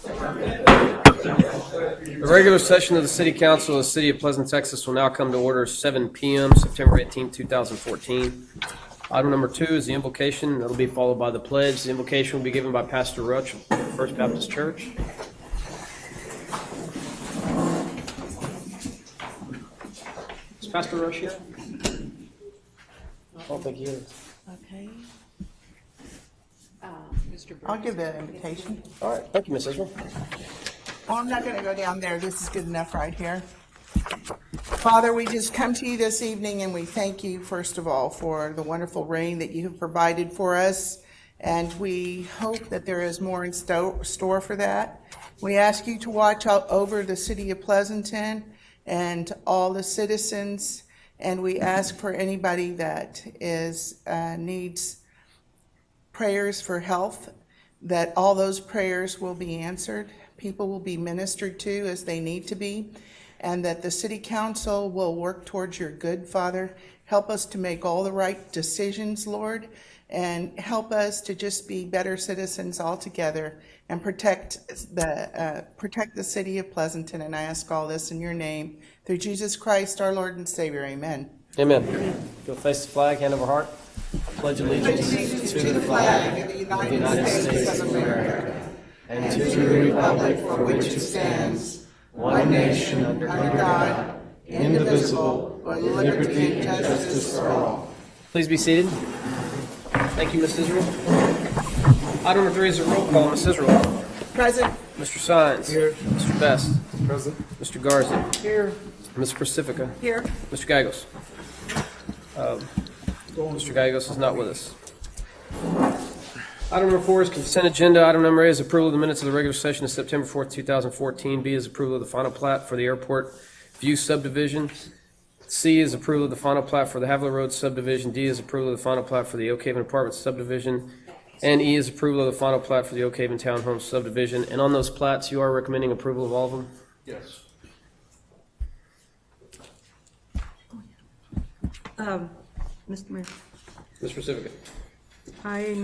The regular session of the City Council of the City of Pleasant, Texas will now come to order 7 p.m. September 18, 2014. Item number 2 is the invocation. That'll be followed by the pledge. The invocation will be given by Pastor Roach of First Baptist Church. Is Pastor Roach here? I don't think he is. Okay. I'll give that invitation. All right. Thank you, Ms. Israel. Well, I'm not going to go down there. This is good enough right here. Father, we just come to you this evening and we thank you, first of all, for the wonderful rain that you have provided for us. And we hope that there is more in store for that. We ask you to watch out over the city of Pleasanton and all the citizens. And we ask for anybody that needs prayers for health, that all those prayers will be answered. People will be ministered to as they need to be, and that the city council will work towards your good, Father. Help us to make all the right decisions, Lord, and help us to just be better citizens altogether and protect the city of Pleasanton. And I ask all this in your name, through Jesus Christ, our Lord and Savior. Amen. Amen. Go face the flag, hand over heart. Pledge allegiance to the flag of the United States of America and to the republic for which it stands, one nation under God, indivisible, with liberty and justice for all. Please be seated. Thank you, Ms. Israel. Item number 3 is a roll call. Ms. Israel. Present. Mr. Sines. Here. Mr. Best. Present. Mr. Garza. Here. Ms. Pacifica. Here. Mr. Gagos. Mr. Gagos is not with us. Item number 4 is consent agenda. Item number A is approval of the minutes of the regular session of September 4th, 2014. B is approval of the final plat for the Airport View subdivision. C is approval of the final plat for the Havilah Road subdivision. D is approval of the final plat for the Oak Haven Apartments subdivision. And E is approval of the final plat for the Oak Haven Townhomes subdivision. And on those plats, you are recommending approval of all of them? Yes. Mr. Mayor, Ms. Pacifica. I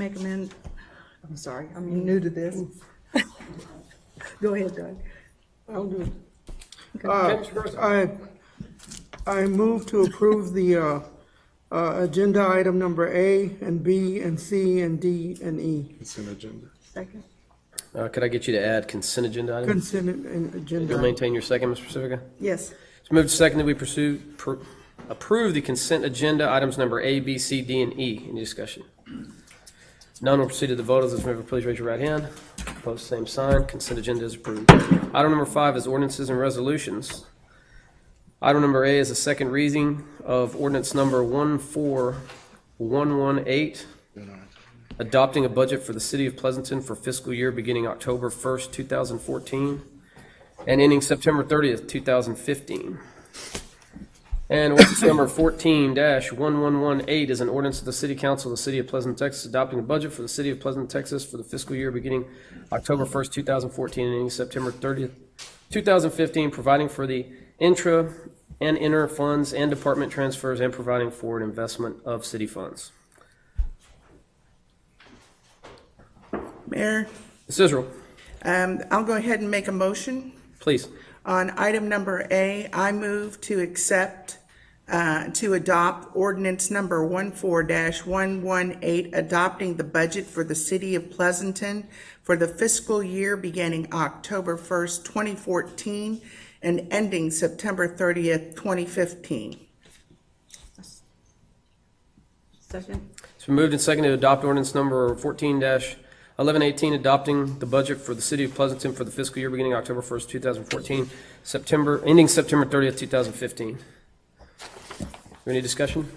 I'm sorry, I'm new to this. Go ahead, Doug. I'll do it. Okay, Mr. Garza. I move to approve the agenda item number A and B and C and D and E. Consent agenda. Second. Could I get you to add consent agenda items? Consent agenda. You'll maintain your second, Ms. Pacifica? Yes. It's moved to second that we approve the consent agenda items number A, B, C, D, and E. Any discussion? None will proceed to the vote. As this member, please raise your right hand. Opposed, same sign. Consent agenda is approved. Item number 5 is ordinances and resolutions. Item number A is a second reading of ordinance number 14118, adopting a budget for the city of Pleasanton for fiscal year beginning October 1st, 2014, and ending September 30th, 2015. And ordinance number 14-1118 is an ordinance of the City Council of the City of Pleasant, Texas, adopting a budget for the City of Pleasant, Texas for the fiscal year beginning October 1st, 2014, and ending September 30th, 2015, providing for the intra and inter funds and department transfers, and providing for an investment of city funds. Mayor, Ms. Israel, I'll go ahead and make a motion. please. On item number A, I move to adopt ordinance number 14-118, adopting the budget for the city of Pleasanton for the fiscal year beginning October 1st, 2014, and ending September 30th, 2015. Second. It's been moved and seconded to adopt ordinance number 14-1118, adopting the budget for the city of Pleasanton for the fiscal year beginning October 1st, 2014, ending September 30th, 2015. Is there any discussion?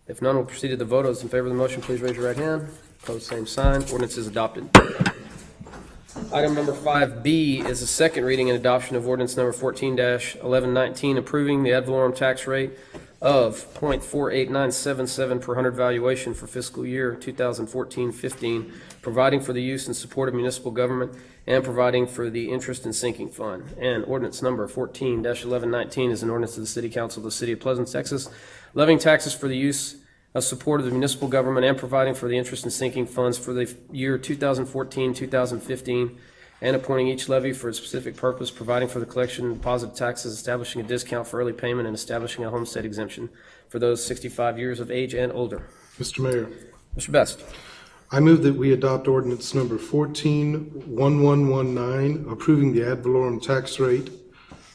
If none, we'll proceed to the vote. Those in favor of the motion, please raise your right hand. Opposed, same sign. Ordinance is adopted. Item number 5B is the second reading and adoption of ordinance number 14-1119, approving the ad valorem tax rate of .48977 per hundred valuation for fiscal year 2014-15, providing for the use and support of municipal government and providing for the interest and sinking fund. And ordinance number 14-1119 is an ordinance of the City Council of the City of Pleasant, Texas, levying taxes for the use of support of the municipal government and providing for the interest and sinking funds for the year 2014-2015, and appointing each levy for a specific purpose, providing for the collection and deposit of taxes, establishing a discount for early payment, and establishing a homestead exemption for those 65 years of age and older. Mr. Mayor, Mr. Best. I move that we adopt ordinance number 141119, approving the ad valorem tax rate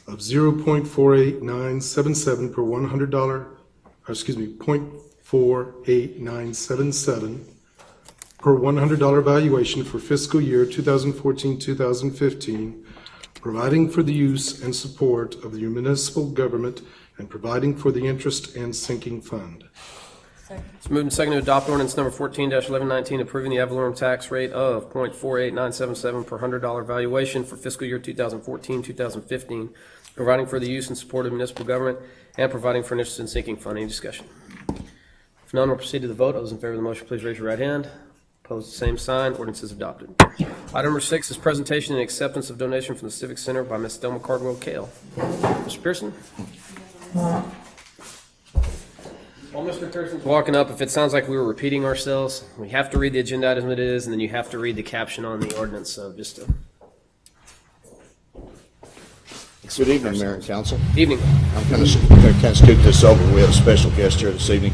of 0.48977 per $100, excuse me, 0.48977 per $100 valuation for fiscal year 2014-2015, providing for the use and support of the municipal government and providing for the interest and sinking fund. It's moved and seconded to adopt ordinance number 14-1119, approving the ad valorem tax rate of .48977 per $100 valuation for fiscal year 2014-2015, providing for the use and support of municipal government, and providing for an interest and sinking fund. Any discussion? If none, we'll proceed to the vote. All those in favor of the motion, please raise your right hand. Opposed, the same sign. Ordinance is adopted. Item number 6 is presentation and acceptance of donation from the Civic Center by Ms. Thelma Cardwell Kale. Mr. Pearson? While Mr. Pearson's walking up, if it sounds like we were repeating ourselves, we have to read the agenda item that it is, and then you have to read the caption on the ordinance. So just to... Good evening, Mayor and Council. Evening. I'm going to scoot this over. We have a special guest here this evening.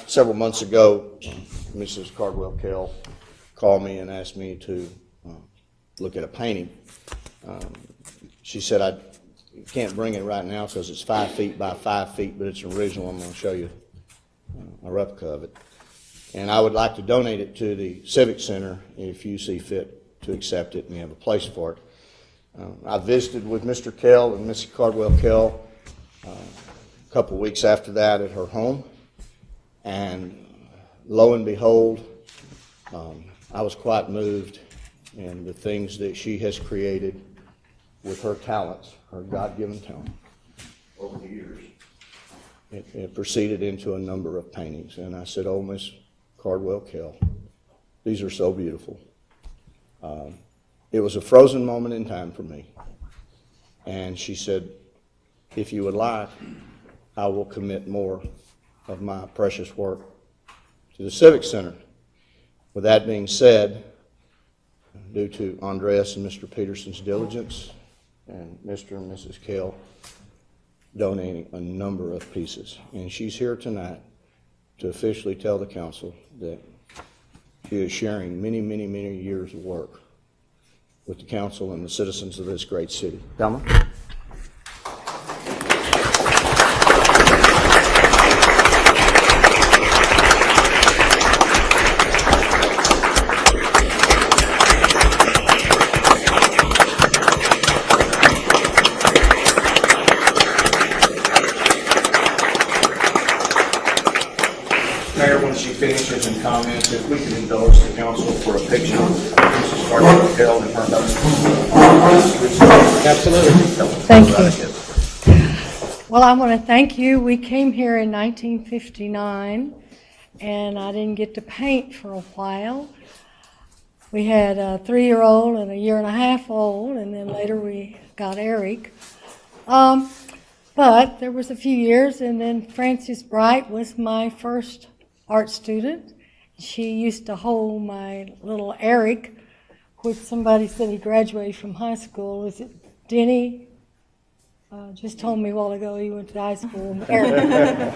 Several months ago, Mrs. Cardwell Kell called me and asked me to look at a painting. She said, I can't bring it right now because it's 5 feet by 5 feet, but it's original. I'm going to show you a replica of it. And I would like to donate it to the Civic Center if you see fit to accept it and you have a place for it. I visited with Mr. Kell and Mrs. Cardwell Kell a couple of weeks after that at her home, and lo and behold, I was quite moved in the things that she has created with her talents, her God-given talent over the years. It proceeded into a number of paintings, and I said, "Oh, Miss Cardwell Kell, these are so beautiful." It was a frozen moment in time for me. And she said, if you would like, I will commit more of my precious work to the Civic Center. With that being said, due to Andreas and Mr. Peterson's diligence and Mr. and Mrs. Kell donating a number of pieces, and she's here tonight to officially tell the council that she is sharing many, many, many years of work with the council and the citizens of this great city. Thelma? Mayor, when she finishes and comments, if we can indulge the council for a picture of Mrs. Cardwell Kell and her husband. Absolutely. Thank you. Well, I want to thank you. We came here in 1959, and I didn't get to paint for a while. We had a 3-year-old and a 1.5-year-old, and then later we got Eric. But there was a few years, and then Frances Bright was my first art student. She used to hold my little Eric, which somebody said he graduated from high school. Is it Denny? Just told me a while ago he went to high school. Eric.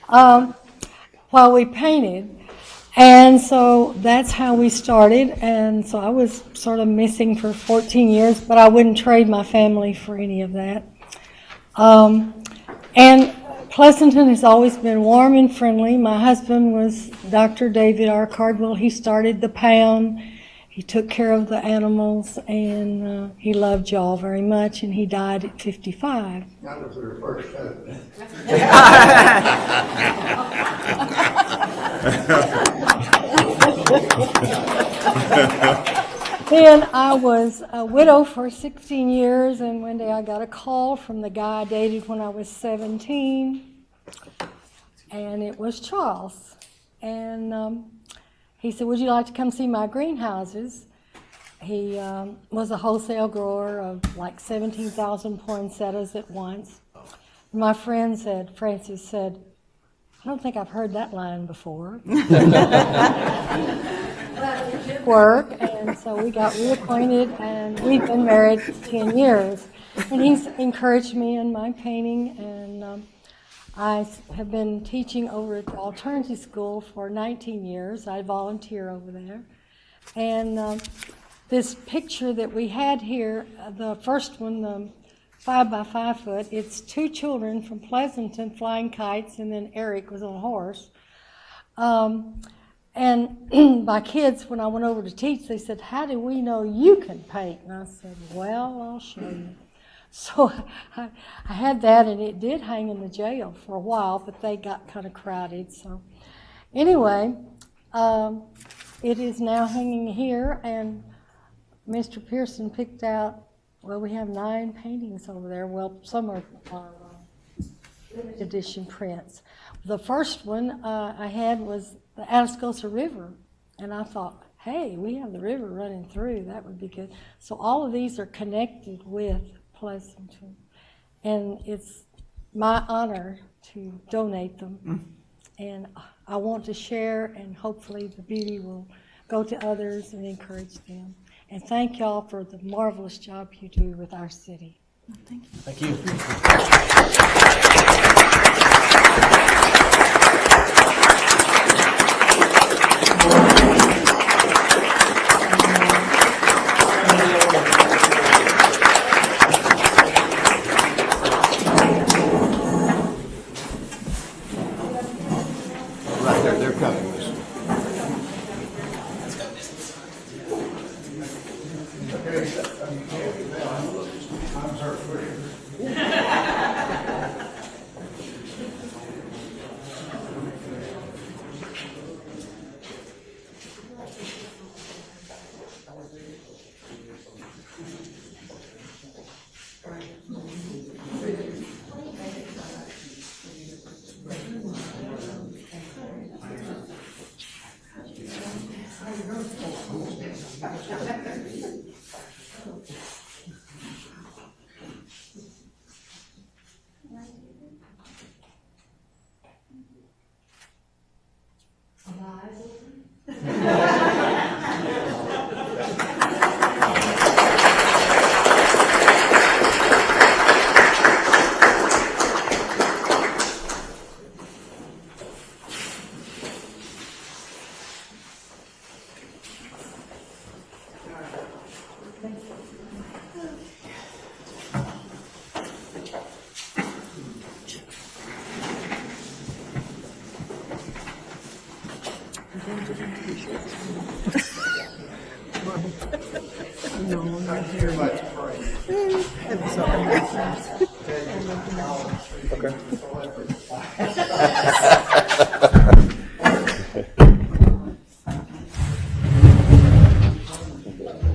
While we painted. And so that's how we started. And so I was sort of missing for 14 years, but I wouldn't trade my family for any of that. And Pleasanton has always been warm and friendly. My husband was Dr. David R. Cardwell. He started the pound. He took care of the animals, and he loved y'all very much, and he died at 55. That was her first husband. Then I was a widow for 16 years, and one day I got a call from the guy I dated when I was 17, and it was Charles. And he said, would you like to come see my greenhouses? He was a wholesale grower of like 17,000 poinsettias at once. My friend said, Frances said, I don't think I've heard that line before. But it did work, and So we got reacquainted, and we've been married 10 years. And he's encouraged me in my painting, and I have been teaching over at the alternative school for 19 years. I volunteer over there. And this picture that we had here, the first one, the 5 by 5 foot, it's two children from Pleasanton flying kites, and then Eric was on a horse. And my kids, when I went over to teach, they said, "How do we know you can paint?" And I said, "Well, I'll show you." So I had that, and it did hang in the jail for a while, but they got kind of crowded. So anyway, it is now hanging here, and Mr. Pearson picked out, well, we have 9 paintings over there. Well, some are limited edition prints. The first one I had was the Atascosa River, and I thought, hey, we have the river running through. That would be good. So all of these are connected with Pleasanton, and it's my honor to donate them. And I want to share, and hopefully the beauty will go to others and encourage them. And thank y'all for the marvelous job you do with our city. Thank you. Right there, they're coming.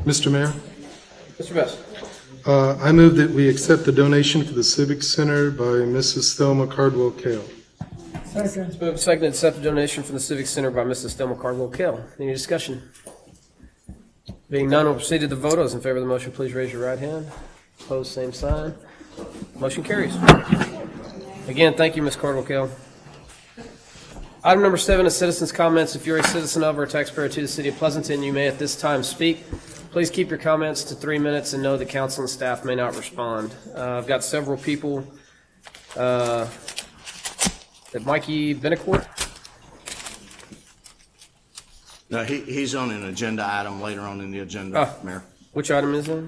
Mr. Mayor, Mr. Best. I move that we accept the donation for the Civic Center by Mrs. Thelma Cardwell Kale. It's moved and seconded to accept the donation from the Civic Center by Mrs. Thelma Cardwell Kale. Any discussion? Being none, we'll proceed to the vote. Those in favor of the motion, please raise your right hand. Opposed, same sign. Motion carries. Again, thank you, Ms. Cardwell Kale. Item number 7 is citizens' comments. If you're a citizen of or a taxpayer to the city of Pleasanton, you may at this time speak. Please keep your comments to 3 minutes and know that council and staff may not respond. I've got several people. Mikey Benecourt? No, he's on an agenda item later on in the agenda, Mayor. Which item is it?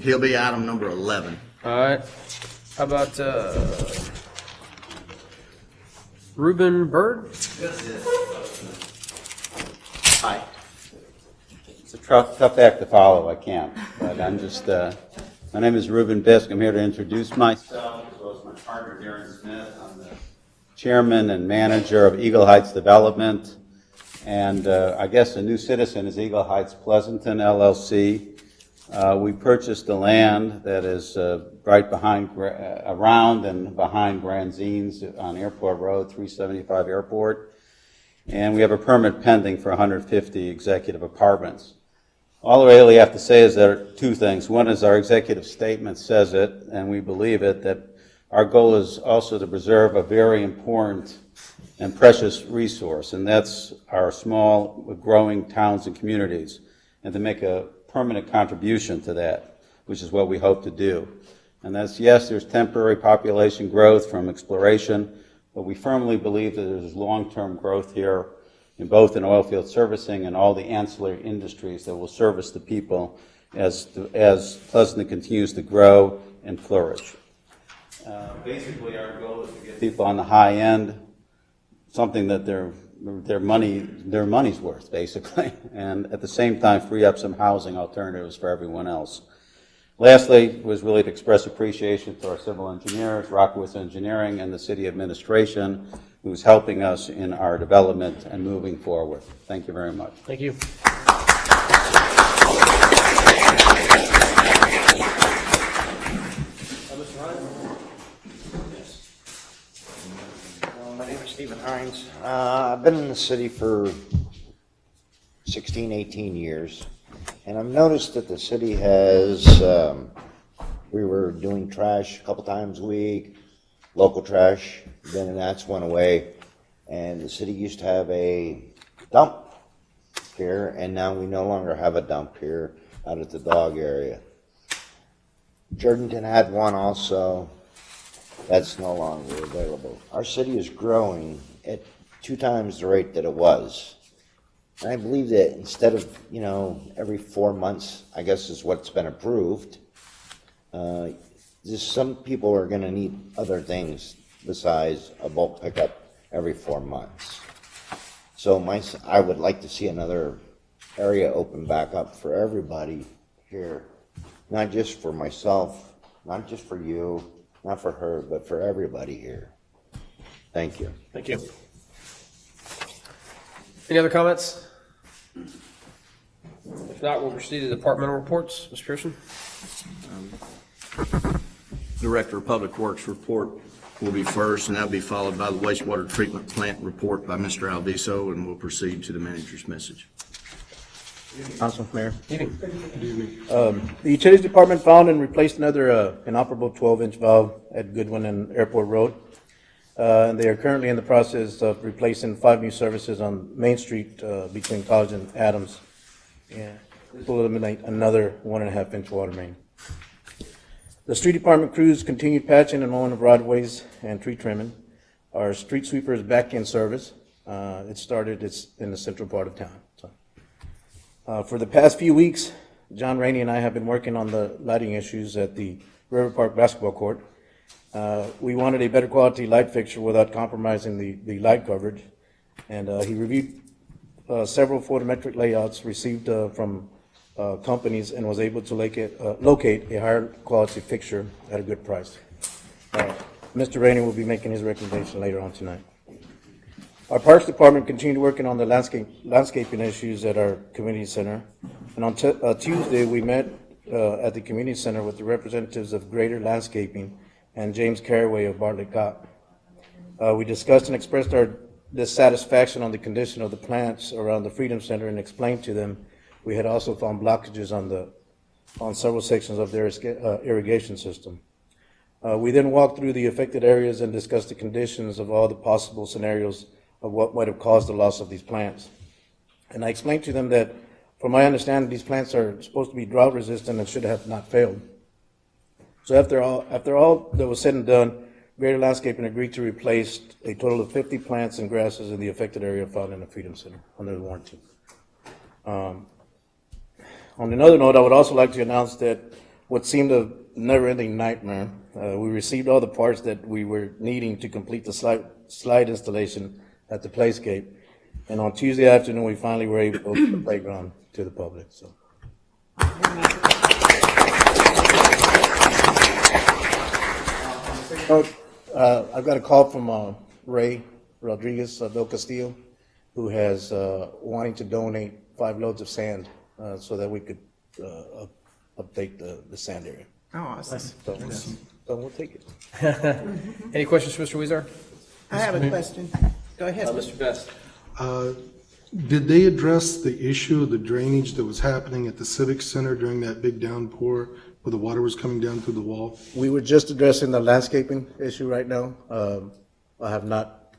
He'll be item number 11. All right. How about Reuben Bird? Hi. It's a tough act to follow, I can't. But I'm just, my name is Reuben Bisk. I'm here to introduce myself, as well as my partner, Darren Smith. I'm the chairman and manager of Eagle Heights Development. And I guess a new citizen is Eagle Heights Pleasanton, LLC. We purchased the land that is right behind, around and behind Granzines on Airport Road, 375 Airport. And we have a permit pending for 150 executive apartments. All I really have to say is there are 2 things. One is our executive statement says it, and we believe it, that our goal is also to preserve a very important and precious resource, and that's our small, growing towns and communities, and to make a permanent contribution to that, which is what we hope to do. And that's, yes, there's temporary population growth from exploration, but we firmly believe that there's long-term growth here in both in oil field servicing and all the ancillary industries that will service the people as Pleasanton continues to grow and flourish. Basically, our goal is to get people on the high end, something that their money's worth, basically, and at the same time free up some housing alternatives for everyone else. Lastly, was really to express appreciation to our civil engineers, Rockwood Engineering, and the city administration, who's helping us in our development and moving forward. Thank you very much. Thank you. My name is Stephen Hines. I've been in the city for 16, 18 years, and I've noticed that the city has, we were doing trash a couple times a week, local trash, then that's went away, and the city used to have a dump here, and now we no longer have a dump here out at the dog area. Jordanton had one also. That's no longer available. Our city is growing at 2 times the rate that it was. And I believe that instead of, every 4 months, I guess is what's been approved, just some people are going to need other things besides a bulk pickup every 4 months. So I would like to see another area open back up for everybody here, not just for myself, not just for you, not for her, but for everybody here. Thank you. Thank you. Any other comments? If not, we'll proceed to departmental reports. Mr. Pearson? Director of Public Works report will be first, and that'll be followed by the wastewater treatment plant report by Mr. Alviso, and we'll proceed to the manager's message. Council, Mayor. Evening. The Utilities Department found and replaced another inoperable 12-inch valve at Goodwin and Airport Road. And they are currently in the process of replacing 5 new services on Main Street between College and Adams. And this will eliminate another 1.5-inch water main. The street department crews continued patching and mowing of right-of-ways and tree trimming. Our street sweeper is back in service. It's in the central part of town. For the past few weeks, John Rainey and I have been working on the lighting issues at the River Park basketball court. We wanted a better quality light fixture without compromising the light coverage. And he reviewed several photometric layouts received from companies and was able to locate a higher quality fixture at a good price. Mr. Rainey will be making his recommendation later on tonight. Our Parks Department continued working on the landscaping issues at our community center. And on Tuesday, we met at the community center with the representatives of Greater Landscaping and James Carraway of Bartlett Cott. We discussed and expressed our dissatisfaction on the condition of the plants around the Freedom Center and explained to them we had also found blockages on several sections of their irrigation system. We then walked through the affected areas and discussed the conditions of all the possible scenarios of what might have caused the loss of these plants. And I explained to them that, from my understanding, these plants are supposed to be drought resistant and should have not failed. So after all that was said and done, Greater Landscaping agreed to replace a total of 50 plants and grasses in the affected area found in the Freedom Center under the warranty. On another note, I would also like to announce that what seemed a never-ending nightmare, we received all the parts that we were needing to complete the slide installation at the Playscape, and on Tuesday afternoon we finally were able to open the playground to the public. So. I've got a call from Ray Rodriguez del Castillo, who has wanting to donate 5 loads of sand so that we could update the sand area. Oh, awesome. So we'll take it. Any questions for Mr. Weezer? I have a question. Go ahead. Mr. Best. Did they address the issue of the drainage that was happening at the Civic Center during that big downpour where the water was coming down through the wall? We were just addressing the landscaping issue right now. I have not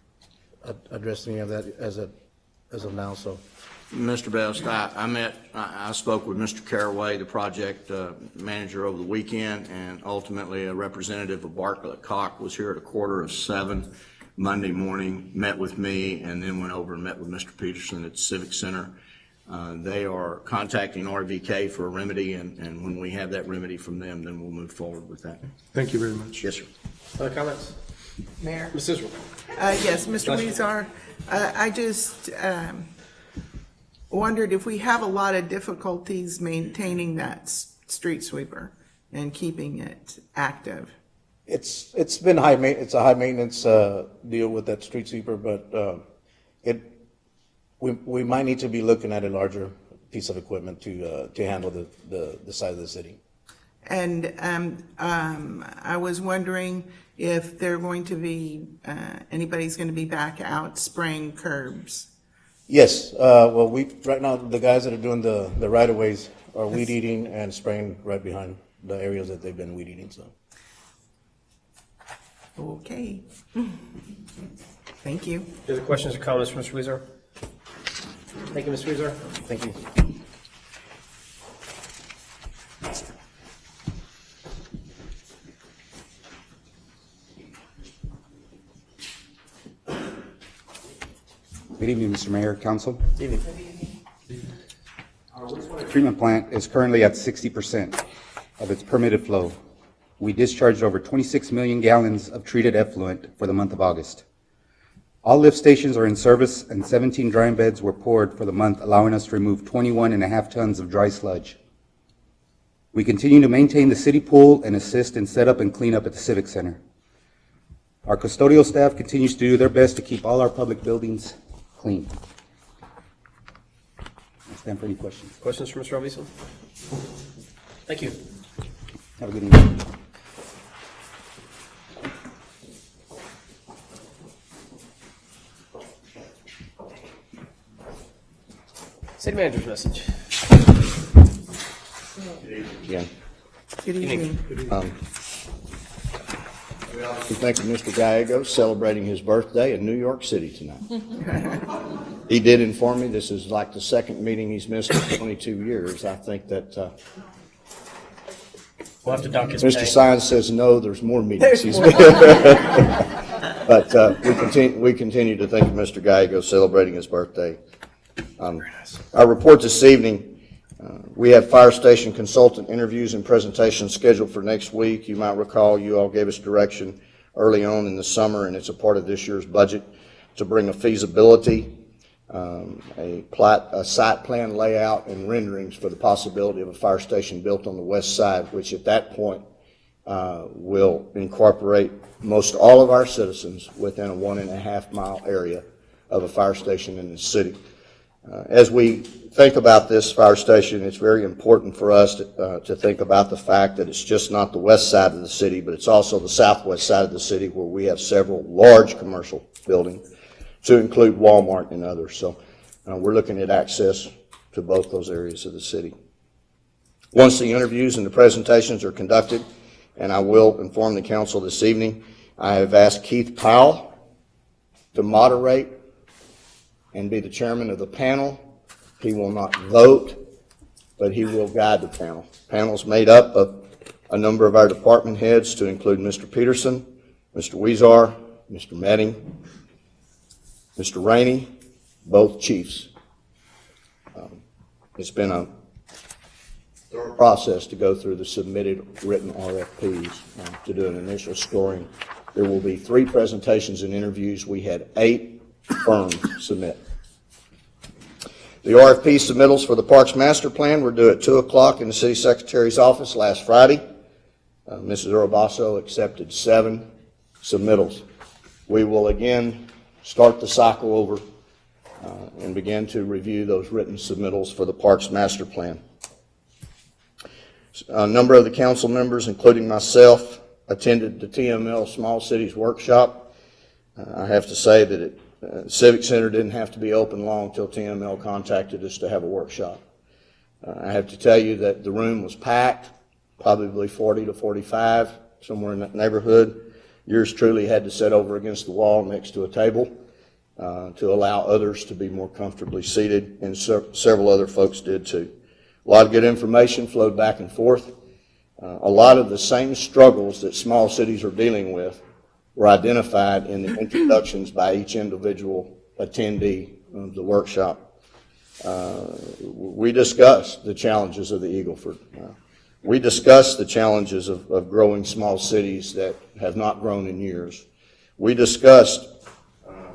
addressed any of that as of now, so. Mr. Best, I spoke with Mr. Caraway, the project manager, over the weekend, and ultimately a representative of Bartlett Cock was here at 6:45 Monday morning, met with me, and then went over and met with Mr. Peterson at the Civic Center. They are contacting RVK for a remedy, and when we have that remedy from them, then we'll move forward with that. Thank you very much. Yes, sir. Other comments? Mayor? Ms. Israel? Yes, Mr. Weezer, I just wondered if we have a lot of difficulties maintaining that street sweeper and keeping it active. It's been it's a high maintenance deal with that street sweeper, but we might need to be looking at a larger piece of equipment to handle the size of the city. And I was wondering if they're going to be, anybody's going to be back out spraying curbs. Yes, well, right now, the guys that are doing the right-of-ways are weed eating and spraying right behind the areas that they've been weed eating, so. Okay. Thank you. Any other questions or comments from Mr. Weezer? Thank you, Mr. Weezer. Thank you. Good evening, Mr. Mayor, Council. Evening. Our wastewater treatment plant is currently at 60% of its permitted flow. We discharged over 26 million gallons of treated effluent for the month of August. All lift stations are in service and 17 drying beds were poured for the month, allowing us to remove 21.5 tons of dry sludge. We continue to maintain the city pool and assist in setup and cleanup at the Civic Center. Our custodial staff continues to do their best to keep all our public buildings clean. I stand for any questions. Questions for Mr. Alviso? Thank you. Have a good evening. City manager's message. Again. Good evening. We thank Mr. Gallego celebrating his birthday in New York City tonight. He did inform me this is like the second meeting he's missed in 22 years. I think that We'll have to dock his Mr. pay. Sines says no, there's more meetings. He's But we continue to thank Mr. Gallego celebrating his birthday. Our report this evening, we have fire station consultant interviews and presentations scheduled for next week. You might recall you all gave us direction early on in the summer, and it's a part of this year's budget to bring a feasibility, a site plan layout, and renderings for the possibility of a fire station built on the west side, which at that point will incorporate most all of our citizens within a 1.5 mile area of a fire station in the city. As we think about this fire station, it's very important for us to think about the fact that it's just not the west side of the city, but it's also the southwest side of the city where we have several large commercial buildings, to include Walmart and others. So we're looking at access to both those areas of the city. Once the interviews and the presentations are conducted, and I will inform the council this evening, I have asked Keith Powell to moderate and be the chairman of the panel. He will not vote, but he will guide the panel. The panel's made up of a number of our department heads, to include Mr. Peterson, Mr. Weezar, Mr. Metting, Mr. Rainey, both chiefs. It's been a thorough process to go through the submitted written RFPs to do an initial scoring. There will be 3 presentations and interviews. We had 8 firms submit. The RFP submittals for the Parks Master Plan were due at 2 o'clock in the City Secretary's office last Friday. Mrs. Orobasso accepted 7 submittals. We will again start the cycle over and begin to review those written submittals for the Parks Master Plan. A number of the council members, including myself, attended the TML Small Cities Workshop. I have to say that Civic Center didn't have to be open long till TML contacted us to have a workshop. I have to tell you that the room was packed, probably 40 to 45, somewhere in that neighborhood. Yours truly had to sit over against the wall next to a table. to allow others to be more comfortably seated, and several other folks did too. A lot of good information flowed back and forth. A lot of the same struggles that small cities are dealing with were identified in the introductions by each individual attendee of the workshop. We discussed the challenges of the Eagleford. We discussed the challenges of growing small cities that have not grown in years. We discussed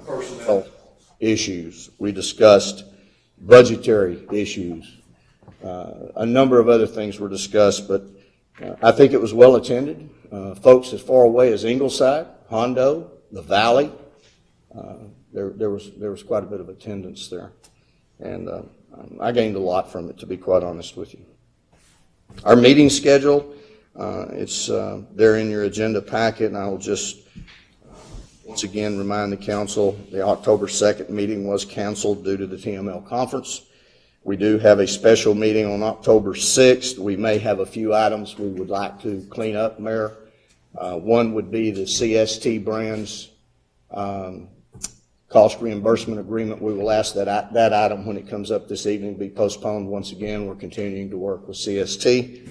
personnel issues. We discussed budgetary issues. A number of other things were discussed, but I think it was well attended. Folks as far away as Ingleside, Hondo, the Valley, there was quite a bit of attendance there. And I gained a lot from it, to be quite honest with you. Our meeting schedule, it's there in your agenda packet, and I will just once again remind the council the October 2nd meeting was canceled due to the TML conference. We do have a special meeting on October 6th. We may have a few items we would like to clean up, Mayor. One would be the CST brands cost reimbursement agreement. We will ask that item, when it comes up this evening, be postponed once again. We're continuing to work with CST.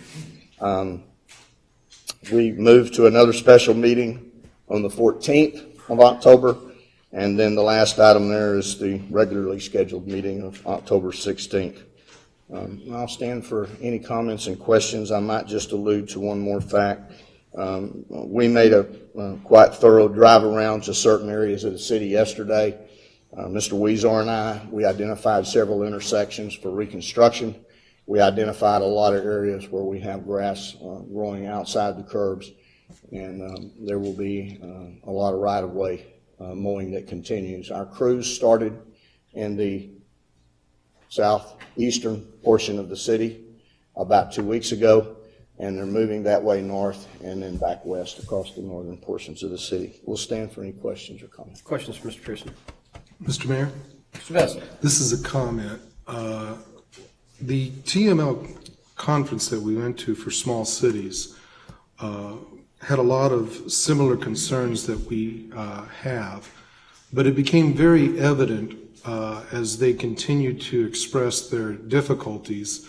We moved to another special meeting on the 14th of October, and then the last item there is the regularly scheduled meeting of October 16th. I'll stand for any comments and questions. I might just allude to one more fact. We made a quite thorough drive around to certain areas of the city yesterday. Mr. Weezer and I, we identified several intersections for reconstruction. We identified a lot of areas where we have grass growing outside the curbs, and there will be a lot of right-of-way mowing that continues. Our crews started in the southeastern portion of the city about 2 weeks ago, and they're moving that way north and then back west across the northern portions of the city. We'll stand for any questions or comments. Questions for Mr. Pearson? Mr. Mayor? Mr. Vest? This is a comment. The TML conference that we went to for small cities had a lot of similar concerns that we have, but it became very evident as they continued to express their difficulties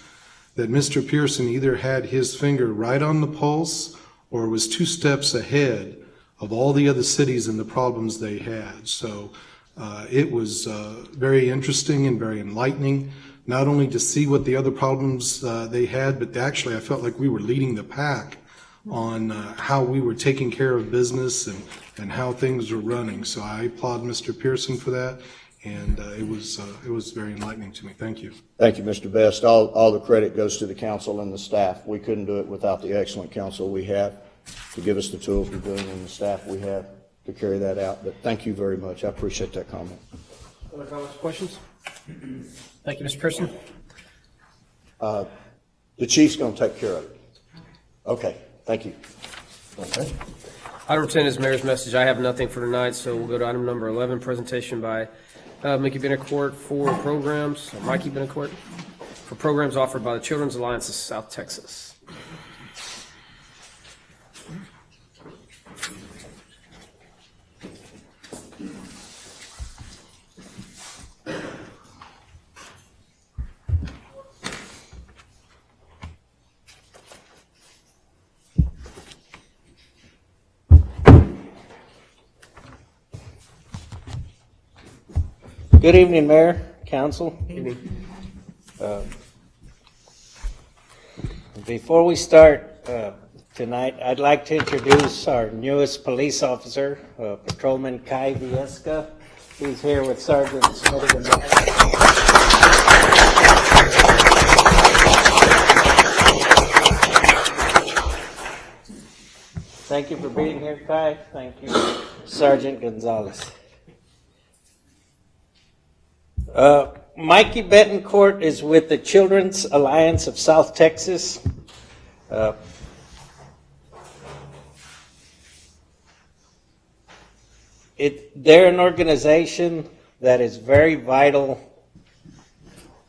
that Mr. Pearson either had his finger right on the pulse or was 2 steps ahead of all the other cities and the problems they had. So it was very interesting and very enlightening, not only to see what the other problems they had, but actually I felt like we were leading the pack on how we were taking care of business and how things were running. So I applaud Mr. Pearson for that, and it was very enlightening to me. Thank you. Thank you, Mr. Best. All the credit goes to the council and the staff. We couldn't do it without the excellent council we have to give us the tools we're doing and the staff we have to carry that out. But thank you very much. I appreciate that comment. Other comments, questions? Thank you, Mr. Pearson. The chief's going to take care of it. Okay, thank you. Okay. Item 10 is mayor's message. I have nothing for tonight, so we'll go to item number 11, presentation by Mickey Benacourt for programs, Mikey Benacourt, for programs offered by the Children's Alliance of South Texas. Good evening, Mayor, Council. Before we start tonight, I'd like to introduce our newest police officer, Patrolman Kai Viesca. He's here with Sergeant Smith. Thank you for being here, Kai. Thank you, Sergeant Gonzalez. Mikey Betancourt is with the Children's Alliance of South Texas. They're an organization that is very vital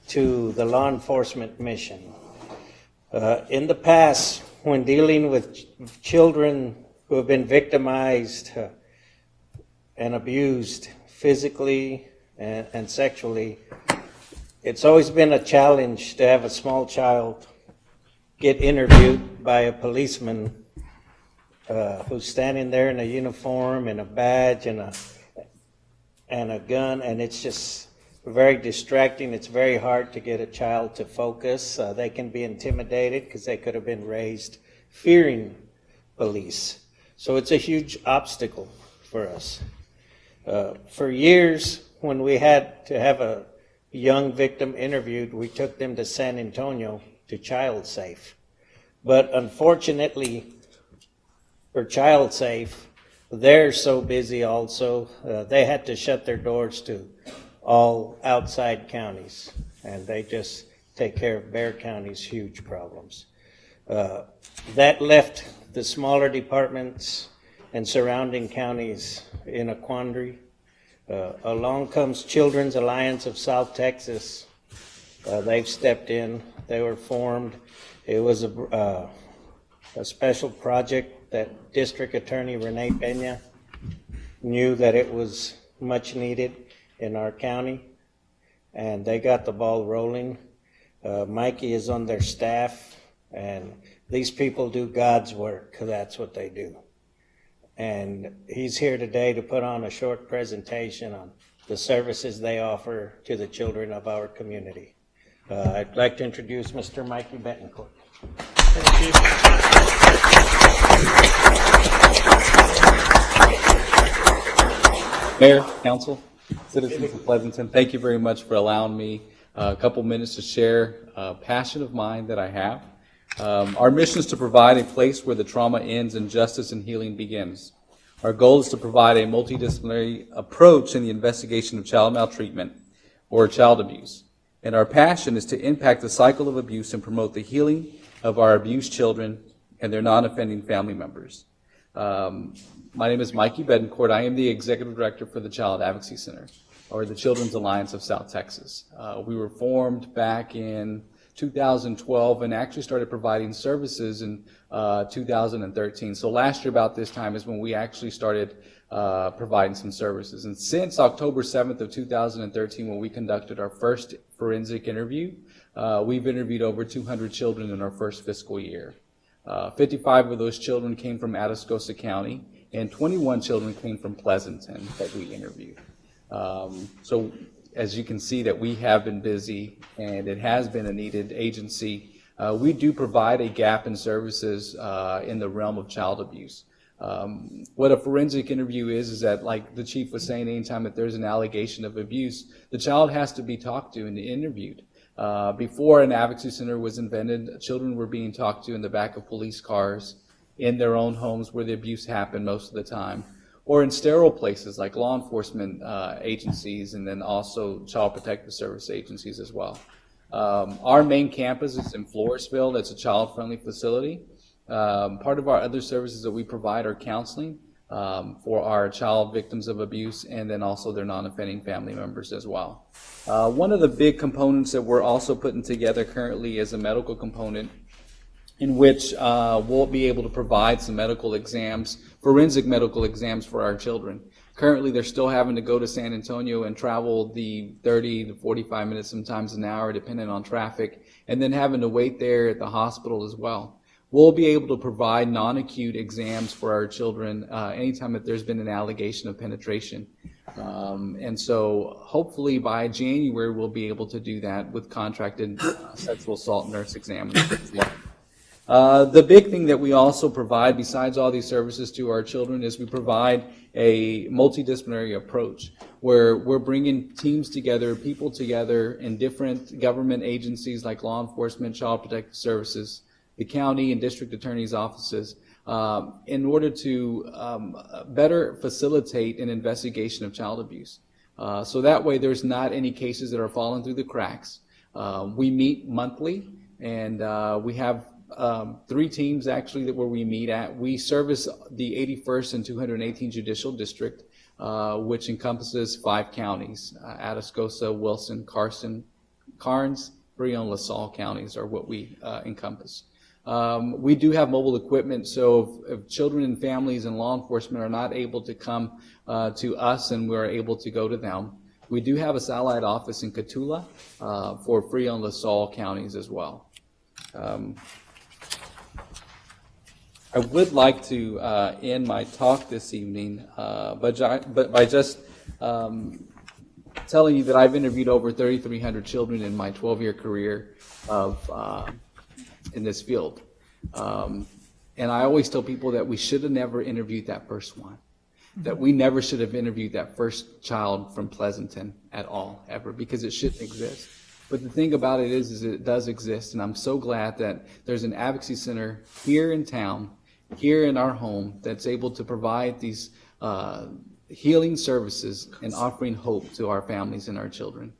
to the law enforcement mission. In the past, when dealing with children who have been victimized and abused physically and sexually. It's always been a challenge to have a small child get interviewed by a policeman who's standing there in a uniform and a badge and a gun, and it's just very distracting. It's very hard to get a child to focus. They can be intimidated because they could have been raised fearing police. So it's a huge obstacle for us. For years, when we had to have a young victim interviewed, we took them to San Antonio to Child Safe. But unfortunately, for Child Safe, they're so busy also, they had to shut their doors to all outside counties, and they just take care of Bexar County's huge problems. That left the smaller departments and surrounding counties in a quandary. Along comes Children's Alliance of South Texas. They've stepped in. They were formed. It was a special project that District Attorney Renee Peña knew that it was much needed in our county, and they got the ball rolling. Mikey is on their staff, and these people do God's work. That's what they do. And he's here today to put on a short presentation on the services they offer to the children of our community. I'd like to introduce Mr. Mikey Betancourt. Thank you. Mayor, council, citizens of Pleasanton, thank you very much for allowing me a couple minutes to share a passion of mine that I have. Our mission is to provide a place where the trauma ends and justice and healing begins. Our goal is to provide a multidisciplinary approach in the investigation of child maltreatment or child abuse. And our passion is to impact the cycle of abuse and promote the healing of our abused children and their non-offending family members. My name is Mikey Betancourt. I am the Executive Director for the Child Advocacy Center, or the Children's Alliance of South Texas. We were formed back in 2012 and actually started providing services in 2013. So last year about this time is when we actually started providing some services. And since October 7th of 2013, when we conducted our first forensic interview, we've interviewed over 200 children in our first fiscal year. 55 of those children came from Atascosa County, and 21 children came from Pleasanton that we interviewed. So as you can see that we have been busy, and it has been a needed agency. We do provide a gap in services in the realm of child abuse. What a forensic interview is that, like the chief was saying, anytime that there's an allegation of abuse, the child has to be talked to and interviewed. Before an advocacy center was invented, children were being talked to in the back of police cars, in their own homes where the abuse happened most of the time, or in sterile places like law enforcement agencies, and then also child protective service agencies as well. Our main campus is in Floresville. That's a child-friendly facility. Part of our other services that we provide are counseling for our child victims of abuse, and then also their non-offending family members as well. One of the big components that we're also putting together currently is a medical component in which we'll be able to provide some medical exams, forensic medical exams for our children. Currently, they're still having to go to San Antonio and travel the 30 to 45 minutes, sometimes an hour, depending on traffic, and then having to wait there at the hospital as well. We'll be able to provide non-acute exams for our children anytime that there's been an allegation of penetration. And so hopefully by January, we'll be able to do that with contracted sexual assault nurse examiners as well. The big thing that we also provide, besides all these services to our children, is we provide a multidisciplinary approach where we're bringing teams together, people together in different government agencies like law enforcement, child protective services, the county and district attorney's offices, in order to better facilitate an investigation of child abuse. So that way there's not any cases that are falling through the cracks. We meet monthly, and we have 3 teams actually where we meet at. We service the 81st and 218th Judicial District, which encompasses 5 counties, Atascosa, Wilson, Carson, Karnes, Brio, and LaSalle counties are what we encompass. We do have mobile equipment, so if children and families and law enforcement are not able to come to us and we're able to go to them, we do have a satellite office in Cotulla for Frio and LaSalle counties as well. I would like to end my talk this evening, but by just telling you that I've interviewed over 3,300 children in my 12-year career in this field. And I always tell people that we should have never interviewed that first one, that we never should have interviewed that first child from Pleasanton at all, ever, because it shouldn't exist. But the thing about it is it does exist, and I'm so glad that there's an advocacy center here in town, here in our home, that's able to provide these healing services and offering hope to our families and our children.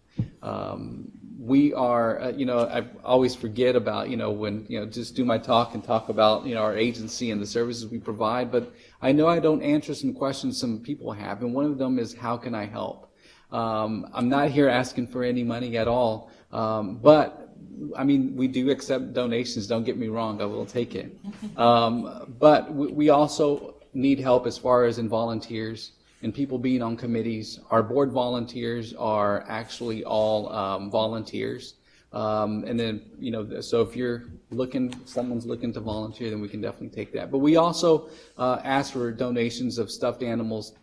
We are, I always forget about, when, just do my talk and talk about, our agency and the services we provide, but I know I don't answer some questions some people have, and one of them is, how can I help? I'm not here asking for any money at all, but we do accept donations, don't get me wrong, I will take it. But we also need help as far as in volunteers and people being on committees. Our board volunteers are actually all volunteers. And then, so if someone's looking to volunteer, then we can definitely take that. But we also ask for donations of stuffed animals,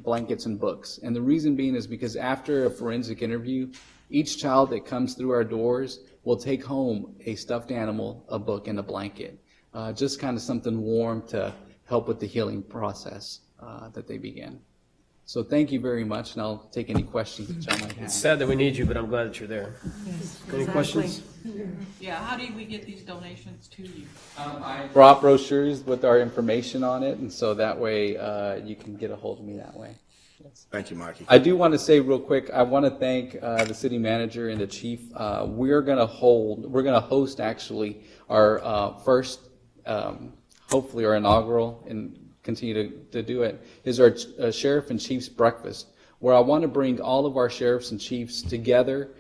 blankets, and books. And the reason being is because after a forensic interview, each child that comes through our doors will take home a stuffed animal, a book, and a blanket. Just kind of something warm to help with the healing process that they begin. So thank you very much, and I'll take any questions that y'all might have. It's sad that we need you, but I'm glad that you're there. Yes, Any questions? Yeah, how did we get these donations to you? I brought brochures with our information on it, and so that way you can get a hold of me that way. Yes. Thank you, Mikey. I do want to say real quick, I want to thank the city manager and the chief. We're going to host actually our first, hopefully our inaugural, and continue to do it, is our sheriff and chief's breakfast, where I want to bring all of our sheriffs and chiefs together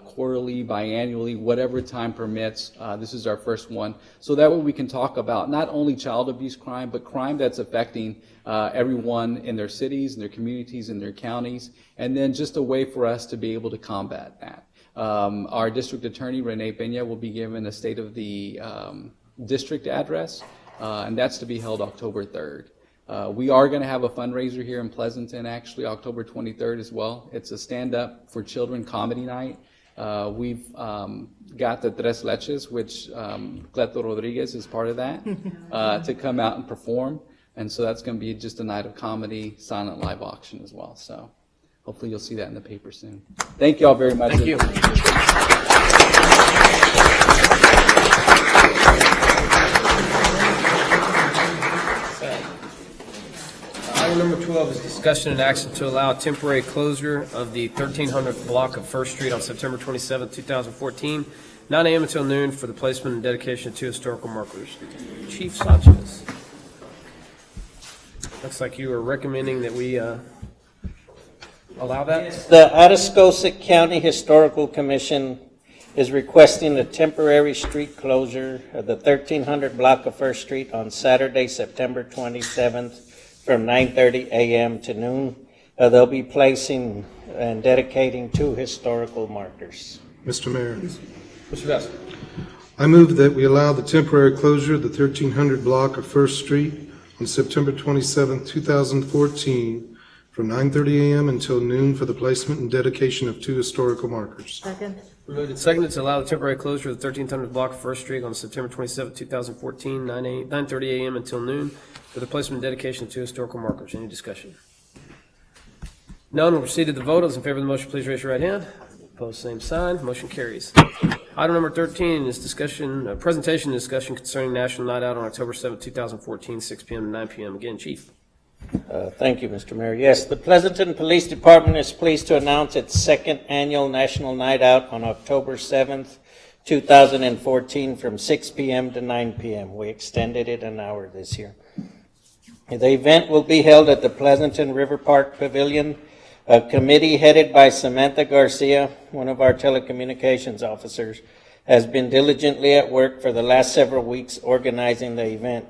quarterly, biannually, whatever time permits. This is our first one. So that way we can talk about not only child abuse crime, but crime that's affecting everyone in their cities, in their communities, in their counties, and then just a way for us to be able to combat that. Our district attorney, Renee Peña, will be given a state of the district address, and that's to be held October 3rd. We are going to have a fundraiser here in Pleasanton, actually, October 23rd as well. It's a stand-up for children comedy night. We've got the Tres Leches, which Cleto Rodriguez is part of that, to come out and perform. And so that's going to be just a night of comedy, silent live auction as well. So hopefully you'll see that in the paper soon. Thank you all very much. Thank you. Item number 12 is discussion and action to allow temporary closure of the 1300th block of First Street on September 27, 2014, 9 a.m. until noon for the placement and dedication of 2 historical markers. Chief Sanchez. Looks like you are recommending that we allow that? The Atascosa County Historical Commission is requesting a temporary street closure of the 1300 block of First Street on Saturday, September 27th from 9:30 a.m. to noon. They'll be placing and dedicating 2 historical markers. Mr. Mayor, Mr. Vest. I move that we allow the temporary closure of the 1300 block of First Street on September 27, 2014, from 9:30 a.m. until noon for the placement and dedication of 2 historical markers. Second. Moved and seconded to allow the temporary closure of the 1300 block of First Street on September 27, 2014, 9:30 a.m. until noon for the placement and dedication of 2 historical markers. Any discussion? None. We'll proceed to the vote. Those in favor of the motion, please raise your right hand. Opposed, same sign. Motion carries. Item number 13 is presentation and discussion concerning National Night Out on October 7, 2014, 6 p.m. to 9 p.m. Again, Chief. Thank you, Mr. Mayor. Yes, the Pleasanton Police Department is pleased to announce its 2nd annual National Night Out on October 7th, 2014 from 6 p.m. to 9 p.m. We extended it an hour this year. The event will be held at the Pleasanton River Park Pavilion. A committee headed by Samantha Garcia, one of our telecommunications officers, has been diligently at work for the last several weeks organizing the event.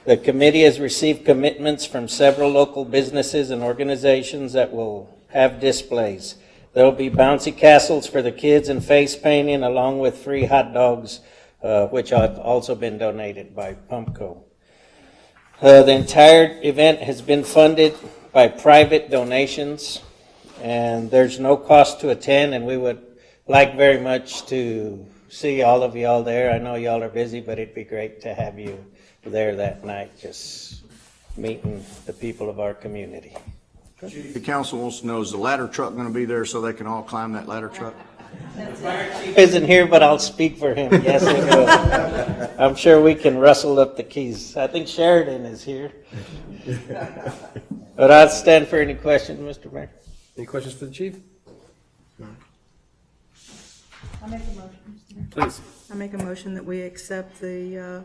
The committee has received commitments from several local businesses and organizations that will have displays. There will be bouncy castles for the kids and face painting, along with free hot dogs, which have also been donated by Pumpco. The entire event has been funded by private donations, and there's no cost to attend, and we would like very much to see all of y'all there. I know y'all are busy, but it'd be great to have you there that night, just meeting the people of our community. The council wants to know, is the ladder truck going to be there so they can all climb that ladder truck? Chief isn't here, but I'll speak for him. Yes, it will. I'm sure we can rustle up the keys. I think Sheridan is here. But I'll stand for any questions, Mr. Mayor. Any questions for the chief? I make a motion, Mr. Mayor. Please. I make a motion that we accept the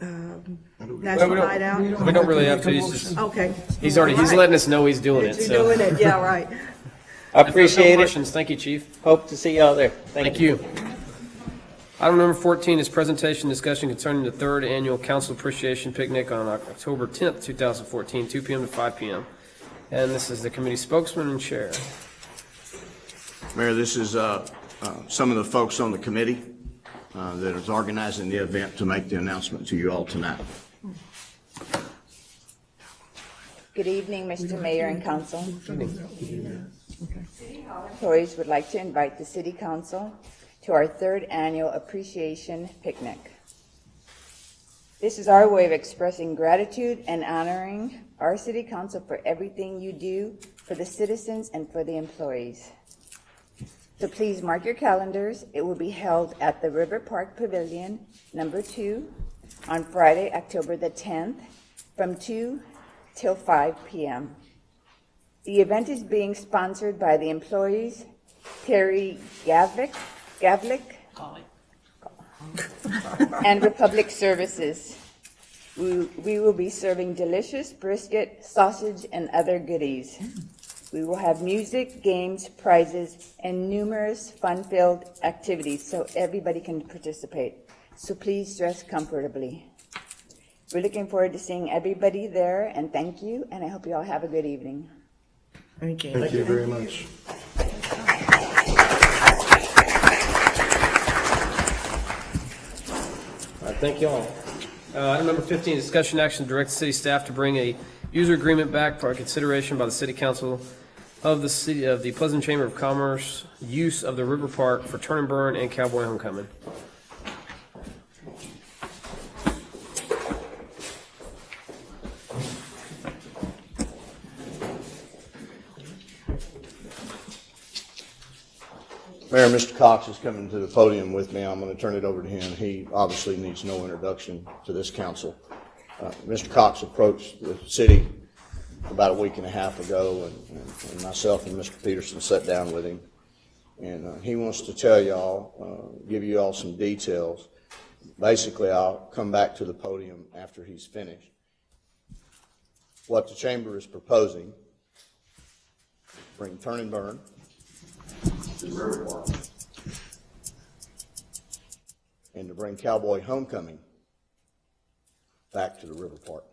National Night Out. We don't really have to. He's just, Okay. he's letting us know he's doing it. He's So. doing it, yeah, right. I appreciate it. Questions. Thank you, chief. Hope to see y'all there. Thank you. Item number 14 is presentation discussion concerning the third annual Council Appreciation Picnic on October 10th, 2014, 2 p.m. to 5 p.m. And this is the committee spokesman and chair. Mayor, this is some of the folks on the committee that is organizing the event to make the announcement to you all tonight. Good evening, Mr. Mayor and Council. Employees would like to invite the City Council to our third annual Appreciation Picnic. This is our way of expressing gratitude and honoring our City Council for everything you do for the citizens and for the employees. So please mark your calendars. It will be held at the River Park Pavilion, number 2, on Friday, October the 10th, from 2 till 5 p.m. The event is being sponsored by the employees, Terry Gavlik, and Republic Services. We will be serving delicious brisket, sausage, and other goodies. We will have music, games, prizes, and numerous fun-filled activities so everybody can participate. So please dress comfortably. We're looking forward to seeing everybody there, and thank you, and I hope you all have a good evening. Thank you. Thank you very much. All right, thank you all. Item number 15, discussion action to direct city staff to bring a user agreement back for consideration by the City Council of the City of the Pleasanton Chamber of Commerce use of the River Park for Turn and Burn and Cowboy Homecoming. Mayor, Mr. Cox is coming to the podium with me. I'm going to turn it over to him. He obviously needs no introduction to this council. Mr. Cox approached the city about a week and a half ago, and myself and Mr. Peterson sat down with him. And he wants to tell y'all, give you all some details. Basically, I'll come back to the podium after he's finished. What the chamber is proposing, bring Turn and Burn to the River Park, and to bring Cowboy Homecoming back to the River Park.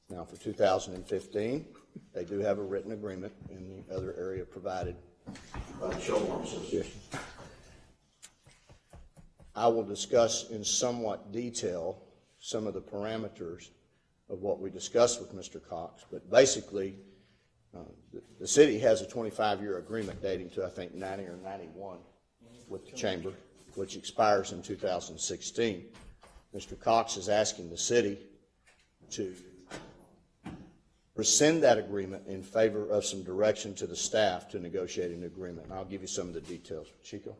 Now, for 2015, they do have a written agreement in the other area provided by the Show Farm Association. I will discuss in somewhat detail some of the parameters of what we discussed with Mr. Cox, but basically, the city has a 25-year agreement dating to, I think, 90 or 91 with the chamber, which expires in 2016. Mr. Cox is asking the city to rescind that agreement in favor of some direction to the staff to negotiate an agreement. And I'll give you some of the details. Chico?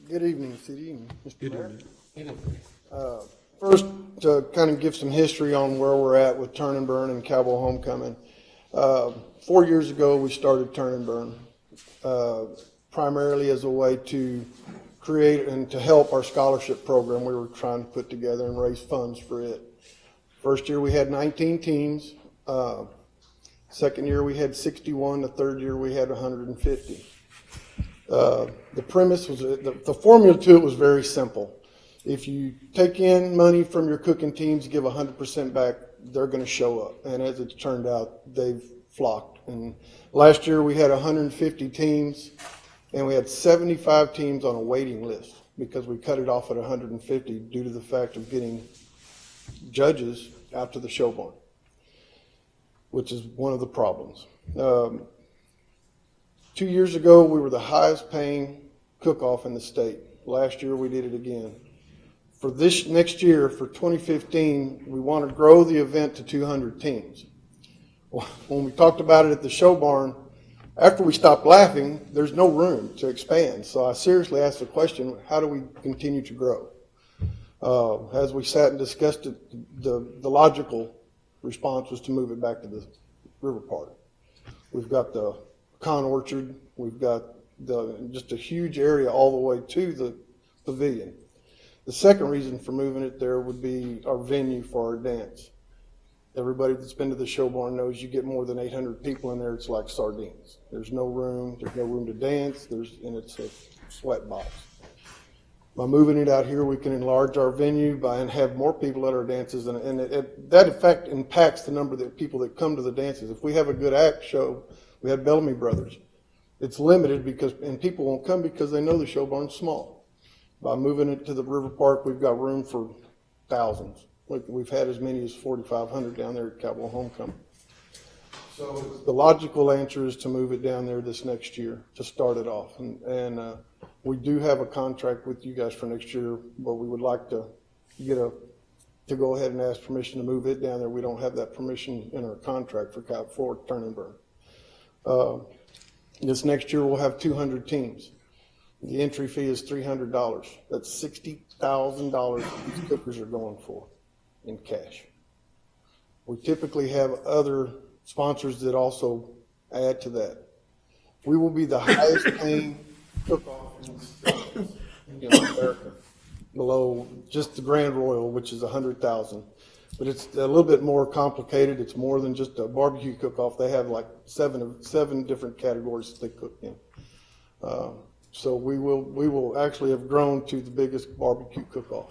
Good evening, City and Mr. Mayor. First, to kind of give some history on where we're at with Turn and Burn and Cowboy Homecoming. 4 years ago, we started Turn and Burn, primarily as a way to create and to help our scholarship program we were trying to put together and raise funds for it. First year, we had 19 teams. Second year, we had 61. The third year, we had 150. The premise was, the formula to it was very simple. If you take in money from your cooking teams, give 100% back, they're going to show up. And as it's turned out, they've flocked. And last year, we had 150 teams, and we had 75 teams on a waiting list because we cut it off at 150 due to the fact of getting judges out to the show barn, which is one of the problems. 2 years ago, we were the highest paying cook-off in the state. Last year, we did it again. For this next year, for 2015, we want to grow the event to 200 teams. When we talked about it at the show barn, after we stopped laughing, there's no room to expand. So I seriously asked the question, how do we continue to grow? As we sat and discussed it, the logical response was to move it back to the river park. We've got the Con Orchard, we've got just a huge area all the way to the pavilion. The second reason for moving it there would be our venue for our dance. Everybody that's been to the show barn knows you get more than 800 people in there, it's like sardines. There's no room to dance, and it's a sweat box. By moving it out here, we can enlarge our venue and have more people at our dances, and that in fact impacts the number of people that come to the dances. If we have a good act show, we had Bellamy Brothers. It's limited and people won't come because they know the show barn's small. By moving it to the river park, we've got room for thousands. We've had as many as 4,500 down there at Cowboy Homecoming. So the logical answer is to move it down there this next year to start it off. And we do have a contract with you guys for next year, but we would like to to go ahead and ask permission to move it down there. We don't have that permission in our contract for Turn and Burn. This next year we'll have 200 teams. The entry fee is $300. That's $60,000 these cookers are going for in cash. We typically have other sponsors that also add to that. We will be the highest paying cook-off in America, below just the Grand Royal, which is $100,000. But it's a little bit more complicated. It's more than just a barbecue cook-off. They have like seven different categories that they cook in. So we will actually have grown to the biggest barbecue cook-off.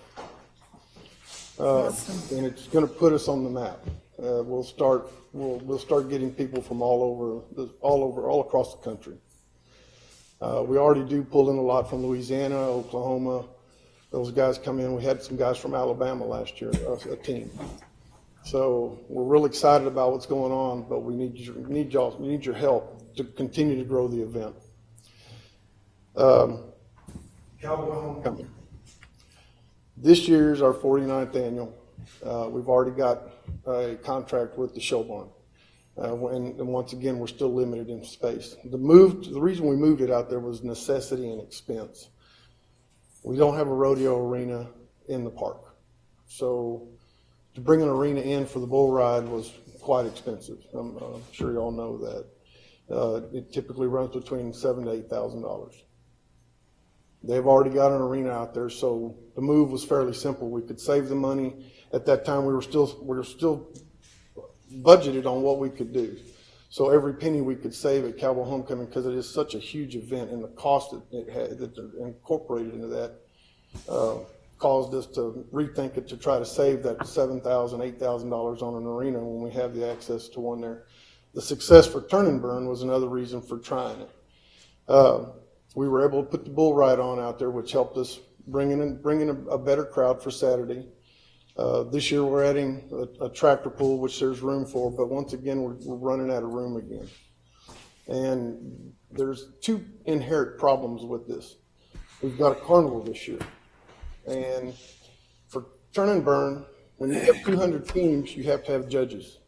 And it's going to put us on the map. We'll start getting people from all across the country. We already do pull in a lot from Louisiana, Oklahoma. Those guys come in. We had some guys from Alabama last year, a team. So we're real excited about what's going on, but we need your help to continue to grow the event. Cowboy Homecoming. This year's our 49th annual. We've already got a contract with the show barn. And once again, we're still limited in space. The reason we moved it out there was necessity and expense. We don't have a rodeo arena in the park. So to bring an arena in for the bull ride was quite expensive. I'm sure you all know that. It typically runs between $7,000 to $8,000. They've already got an arena out there, so the move was fairly simple. We could save the money. At that time, we were still budgeted on what we could do. So every penny we could save at Cowboy Homecoming, because it is such a huge event, and the cost that it had that incorporated into that caused us to rethink it to try to save that $7,000, $8,000 on an arena when we have the access to one there. The success for Turn and Burn was another reason for trying it. We were able to put the bull ride on out there, which helped us bring in a better crowd for Saturday. This year we're adding a tractor pull, which there's room for, but once again we're running out of room again. And there's two inherent problems with this. We've got a carnival this year, and for Turn and Burn, when you have 200 teams, you have to have judges.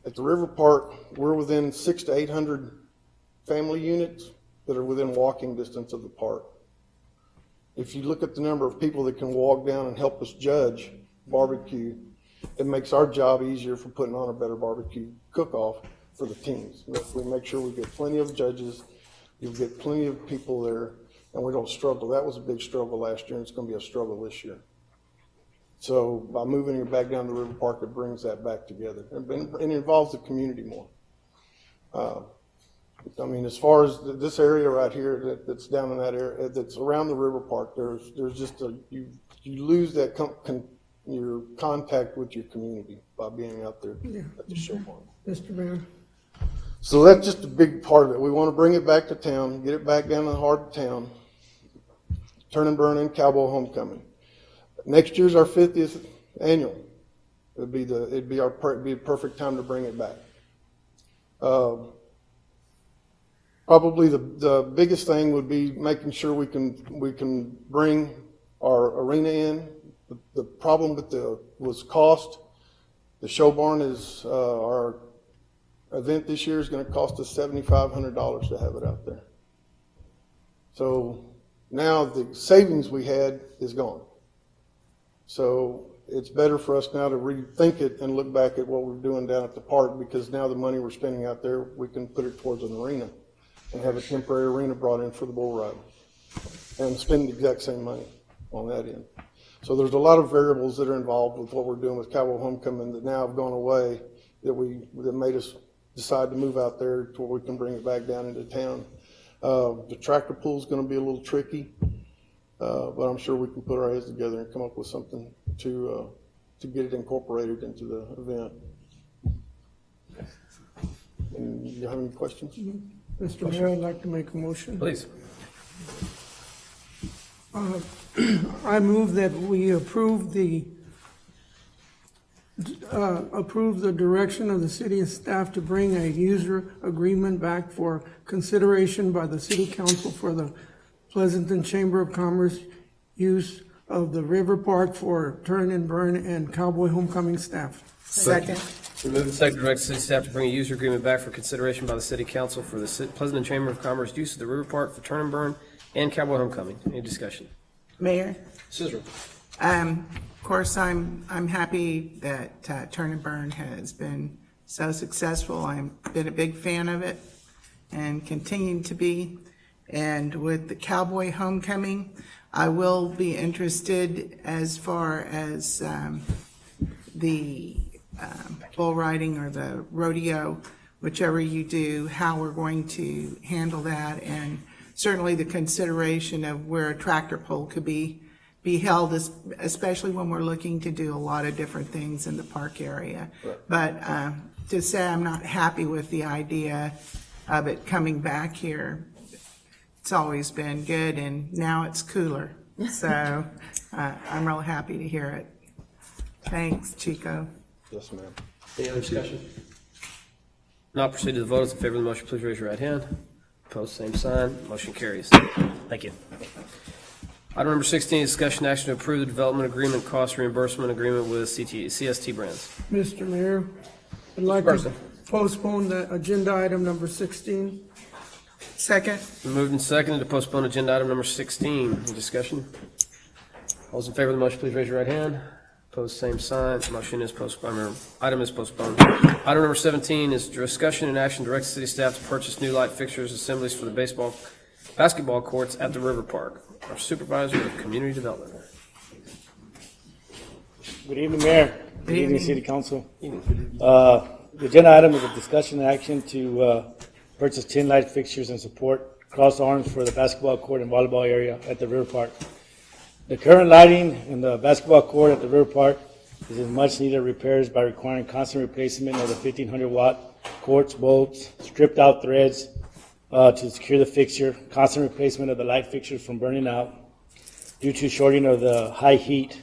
At the River Park, we're within 600 to 800 family units that are within walking distance of the park. If you look at the number of people that can walk down and help us judge barbecue, it makes our job easier for putting on a better barbecue cook-off for the teams. We make sure we get plenty of judges, you'll get plenty of people there, and we don't struggle. That was a big struggle last year, and it's going to be a struggle this year. So by moving it back down to River Park, it brings that back together and it involves the community more. I mean, as far as this area right here that's down in that area, that's around the River Park, there's just you lose that your contact with your community by being out there at the show barn. Mr. Mayor. So that's just a big part of it. We want to bring it back to town, get it back down to the heart of town. Turn and Burn and Cowboy Homecoming. Next year's our 50th annual. It'd be a perfect time to bring it back. Probably the biggest thing would be making sure we can bring our arena in. The problem was cost. The show barn is our event this year is going to cost us $7,500 to have it out there. So now the savings we had is gone. So it's better for us now to rethink it and look back at what we're doing down at the park, because now the money we're spending out there, we can put it towards an arena and have a temporary arena brought in for the bull ride and spend the exact same money on that end. So there's a lot of variables that are involved with what we're doing with Cowboy Homecoming that now have gone away that made us decide to move out there to where we can bring it back down into town. The tractor pull is going to be a little tricky, but I'm sure we can put our heads together and come up with something to get it incorporated into the event. And you have any questions? Mr. Mayor, I'd like to make a motion. Please. I move that we approve the direction of the city staff to bring a user agreement back for consideration by the city council for the Pleasanton Chamber of Commerce use of the River Park for Turn and Burn and Cowboy Homecoming staff. Second. We move the second direct city staff to bring a user agreement back for consideration by the city council for the Pleasanton Chamber of Commerce use of the River Park for Turn and Burn and Cowboy Homecoming. Any discussion? Mayor? Scissor. Of course, I'm happy that Turn and Burn has been so successful. I've been a big fan of it and continue to be. And with the Cowboy Homecoming, I will be interested as far as the bull riding or the rodeo, whichever you do, how we're going to handle that, and certainly the consideration of where a tractor pull could be held, especially when we're looking to do a lot of different things in the park area. Right. But to say I'm not happy with the idea of it coming back here, it's always been good, and now it's cooler. So I'm real happy to hear it. Thanks, Chico. Yes, ma'am. Any other discussion? Now proceed to the vote. Those in favor of the motion, please raise your right hand. Opposed, same sign. Motion carries. Thank you. Item number 16, discussion action to approve the development agreement cost reimbursement agreement with CST Brands. Mr. Mayor, I'd like to postpone the agenda item number 16. Second. Moved and seconded to postpone agenda item number 16. Any discussion? All those in favor of the motion, please raise your right hand. Opposed, same sign. Motion is postponed. Item is postponed. Item number 17 is discussion and action direct city staff to purchase new light fixtures, assemblies for the basketball courts at the River Park. Our supervisor of community development. Good evening, Mayor. Good evening, City Council. The agenda item is a discussion and action to purchase 10 light fixtures and support cross arms for the basketball court and volleyball area at the River Park. The current lighting in the basketball court at the River Park is in much needed repairs by requiring constant replacement of the 1500-watt quartz bolts, stripped out threads to secure the fixture, constant replacement of the light fixtures from burning out due to shorting of the high heat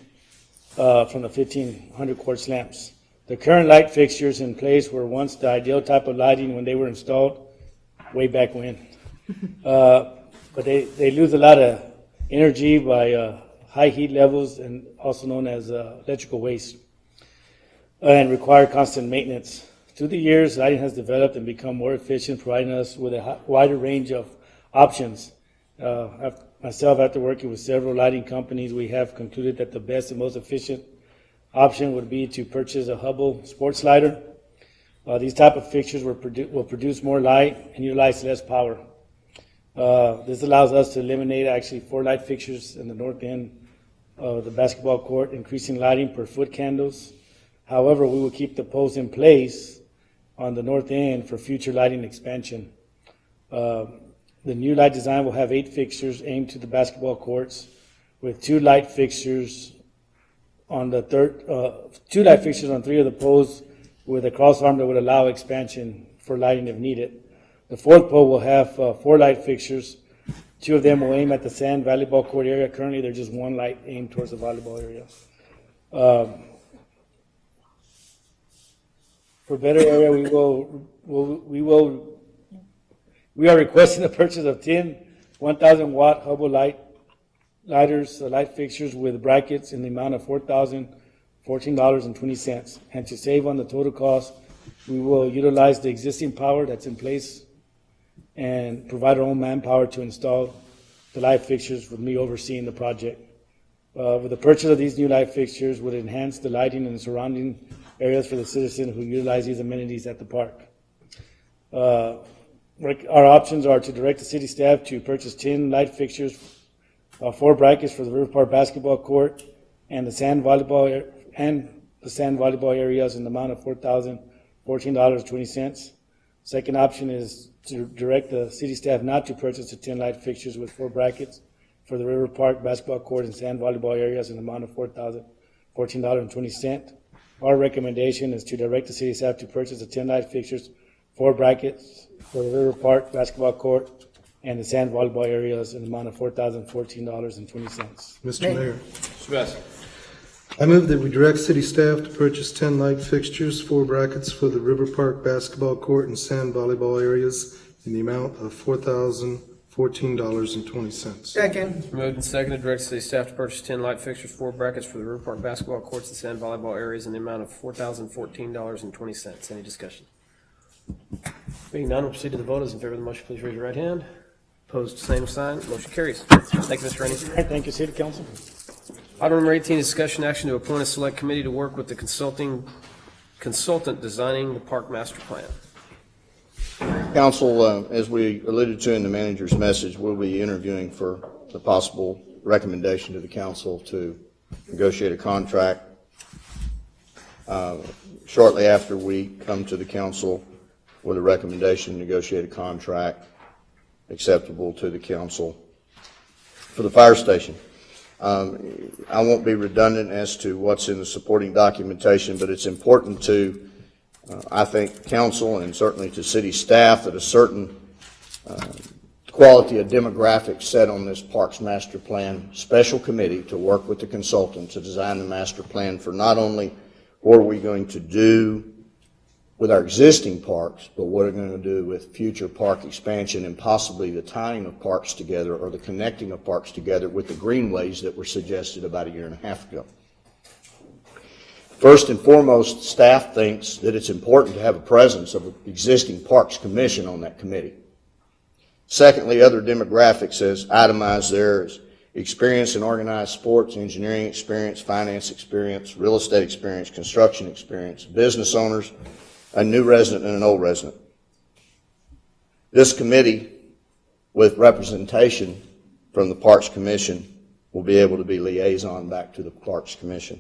from the 1500 quartz lamps. The current light fixtures in place were once the ideal type of lighting when they were installed way back when. But they lose a lot of energy by high heat levels, and also known as electrical waste, and require constant maintenance. Through the years, lighting has developed and become more efficient, providing us with a wider range of options. Myself, after working with several lighting companies, we have concluded that the best and most efficient option would be to purchase a Hubble sports lighter. These type of fixtures will produce more light and utilize less power. This allows us to eliminate actually 4 light fixtures in the north end of the basketball court, increasing lighting per foot candles. However, we will keep the poles in place on the north end for future lighting expansion. The new light design will have 8 fixtures aimed to the basketball courts, with 2 light fixtures on the 2 light fixtures on 3 of the poles, with a cross arm that would allow expansion for lighting if needed. The 4th pole will have 4 light fixtures. 2 of them will aim at the sand volleyball court area. Currently, there's just 1 light aimed towards the volleyball area. For better area, we are requesting the purchase of 10 1,000 watt Hubble lighters, light fixtures with brackets in the amount of $4,014.20. And to save on the total cost, we will utilize the existing power that's in place and provide our own manpower to install the light fixtures, with me overseeing the project. With the purchase of these new light fixtures would enhance the lighting in the surrounding areas for the citizens who utilize these amenities at the park. Our options are to direct the city staff to purchase 10 light fixtures, 4 brackets for the River Park basketball court and the sand volleyball areas in the amount of $4,014.20. Second option is to direct the city staff not to purchase the 10 light fixtures with 4 brackets for the River Park basketball court and sand volleyball areas in the amount of $4,014.20. Our recommendation is to direct the city staff to purchase the 10 light fixtures, 4 brackets for the River Park basketball court and the sand volleyball areas in the amount of $4,014.20. Mr. Mayor, Mr. Best. I move that we direct city staff to purchase 10 light fixtures, 4 brackets for the River Park basketball court and sand volleyball areas in the amount of $4,014.20. Second. Moved and seconded, direct city staff to purchase 10 light fixtures, 4 brackets for the River Park basketball courts and sand volleyball areas in the amount of $4,014.20. Any discussion? Being none, we'll proceed to the vote. Those in favor of the motion, please raise your right hand. Opposed, same sign. Motion carries. Thank you, Mr. Rainey. All right, thank you, City Council. Item number 18, discussion action to appoint a select committee to work with the consultant designing the park master plan. Council, as we alluded to in the manager's message, we'll be interviewing for the possible recommendation to the council to negotiate a contract. Shortly after we come to the council with a recommendation to negotiate a contract acceptable to the council for the fire station. I won't be redundant as to what's in the supporting documentation, but it's important to, I think, council and certainly to city staff that a certain quality of demographics set on this parks master plan special committee to work with the consultant to design the master plan for not only what are we going to do with our existing parks, but what are we going to do with future park expansion and possibly the tying of parks together or the connecting of parks together with the greenways that were suggested about a year and a half ago. First and foremost, staff thinks that it's important to have a presence of the existing Parks Commission on that committee. Secondly, other demographics as itemized there is experience in organized sports, engineering experience, finance experience, real estate experience, construction experience, business owners, a new resident and an old resident. This committee, with representation from the Parks Commission, will be able to be liaison back to the Parks Commission.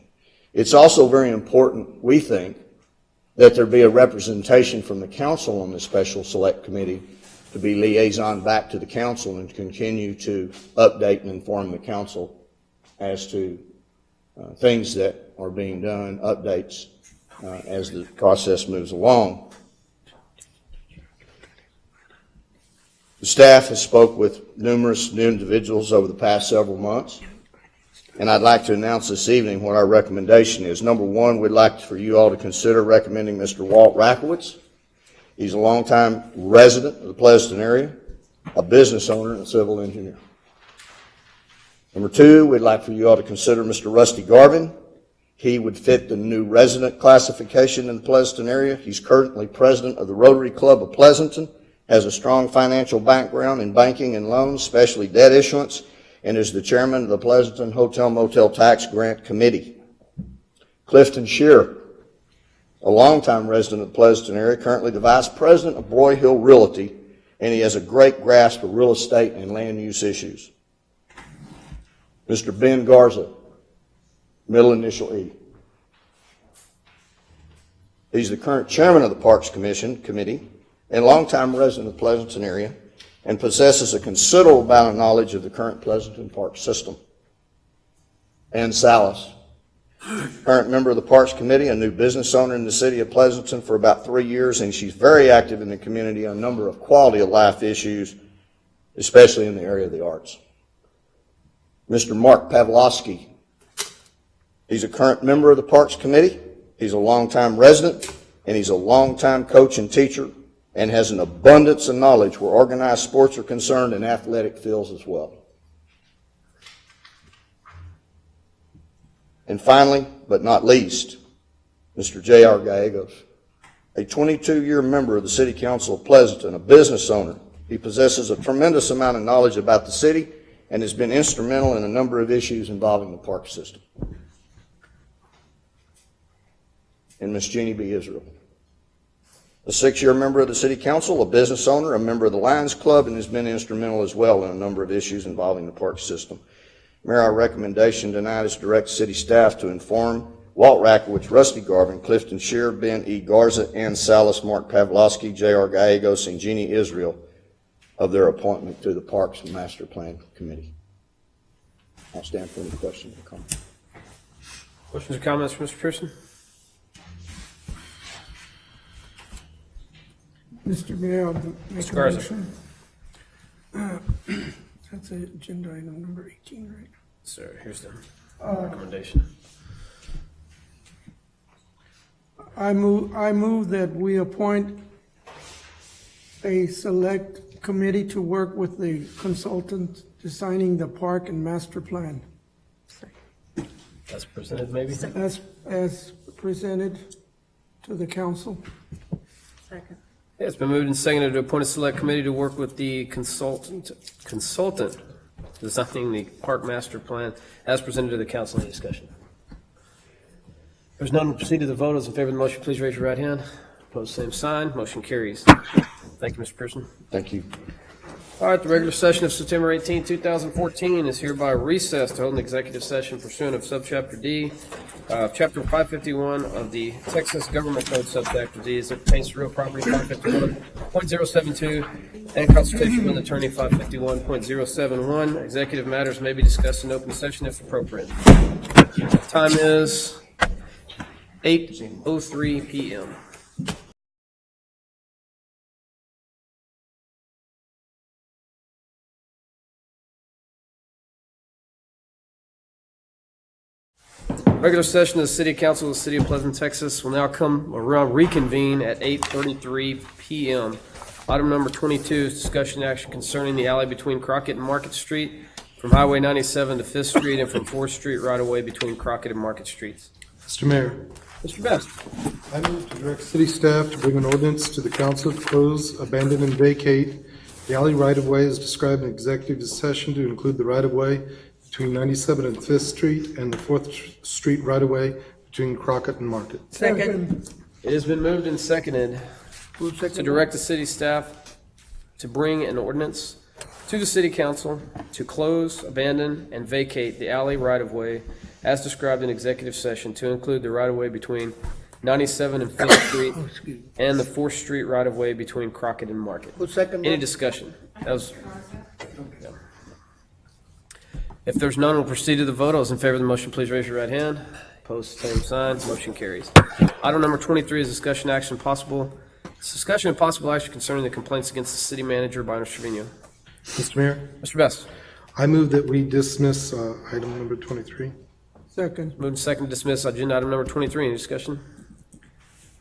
It's also very important, we think, that there be a representation from the council on this special select committee to be liaison back to the council and to continue to update and inform the council as to things that are being done, updates as the process moves along. The staff has spoke with numerous new individuals over the past several months, and I'd like to announce this evening what our recommendation is. Number one, we'd like for you all to consider recommending Mr. Walt Rakowitz. He's a longtime resident of the Pleasanton area, a business owner and a civil engineer. Number two, we'd like for you all to consider Mr. Rusty Garvin. He would fit the new resident classification in the Pleasanton area. He's currently president of the Rotary Club of Pleasanton, has a strong financial background in banking and loans, especially debt issuance, and is the chairman of the Pleasanton Hotel Motel Tax Grant Committee. Clifton Shearer, a longtime resident of the Pleasanton area, currently the vice president of Broy Hill Realty, and he has a great grasp of real estate and land use issues. Mr. Ben Garza, middle initial E. He's the current chairman of the Parks Committee and longtime resident of the Pleasanton area, and possesses a considerable amount of knowledge of the current Pleasanton Park system. Ann Salas, current member of the Parks Committee, a new business owner in the city of Pleasanton for about 3 years, and she's very active in the community on a number of quality of life issues, especially in the area of the arts. Mr. Mark Pavlovsky, he's a current member of the Parks Committee, he's a longtime resident, and he's a longtime coach and teacher, and has an abundance of knowledge where organized sports are concerned and athletic fields as well. And finally, but not least, Mr. J.R. Gallegos, a 22-year member of the City Council of Pleasanton, a business owner. He possesses a tremendous amount of knowledge about the city and has been instrumental in a number of issues involving the park system. And Ms. Jeannie B. Israel, a 6-year member of the City Council, a business owner, a member of the Lions Club, and has been instrumental as well in a number of issues involving the park system. Mayor, our recommendation tonight is to direct city staff to inform Walt Rakowicz, Rusty Garvin, Clifton Shear, Ben E. Garza, Ann Salas, Mark Pavlovsky, J.R. Gallegos, and Jeannie Israel of their appointment to the Parks and Master Plan Committee. I'll stand for any questions or comments. Questions or comments from Mr. Pearson? Mr. Mayor, I'll make Mr. a Garza. motion. That's agenda item number 18, right? Sir, here's the recommendation. I move that we appoint a select committee to work with the consultant designing the park and master plan. As presented, maybe? As presented to the council. Second. It's been moved and seconded to appoint a select committee to work with the consultant designing the park master plan as presented to the council. Any discussion? There's none, we'll proceed to the vote. Those in favor of the motion, please raise your right hand. Opposed, same sign. Motion carries. Thank you, Mr. Pearson. Thank you. All right, the regular session of September 18, 2014 is hereby recessed to hold an executive session pursuant of Subchapter D, Chapter 551 of the Texas Government Code, Subchapter D, as it pertains to real property, 551.072, and consultation with an attorney, 551.071. Executive matters may be discussed in open session if appropriate. Time is 8:03 p.m. Regular session of the City Council of the City of Pleasanton, Texas will now reconvene at 8:33 p.m. Item number 22 is discussion action concerning the alley between Crockett and Market Street from Highway 97 to 5th Street and from 4th Street right-of-way between Crockett and Market Streets. Mr. Mayor, Mr. Best. I move to direct city staff to bring an ordinance to the council to close, abandon, and vacate the alley right-of-way as described in executive session to include the right-of-way between 97 and 5th Street and the 4th Street right-of-way between Crockett and Market. Second. It has been moved and seconded to direct the city staff to bring an ordinance to the city council to close, abandon, and vacate the alley right-of-way as described in executive session to include the right-of-way between 97 and 5th Street and the 4th Street right-of-way between Crockett and Market. Any discussion? That was, yeah. If there's none, we'll proceed to the vote. All those in favor of the motion, please raise your right hand. Opposed, same sign. Motion carries. Item number 23 is discussion and possible action concerning the complaints against the city manager, Ernest Trevino. Mr. Mayor, Mr. Best. I move that we dismiss item number 23. Second. Moved and seconded to dismiss agenda item number 23. Any discussion?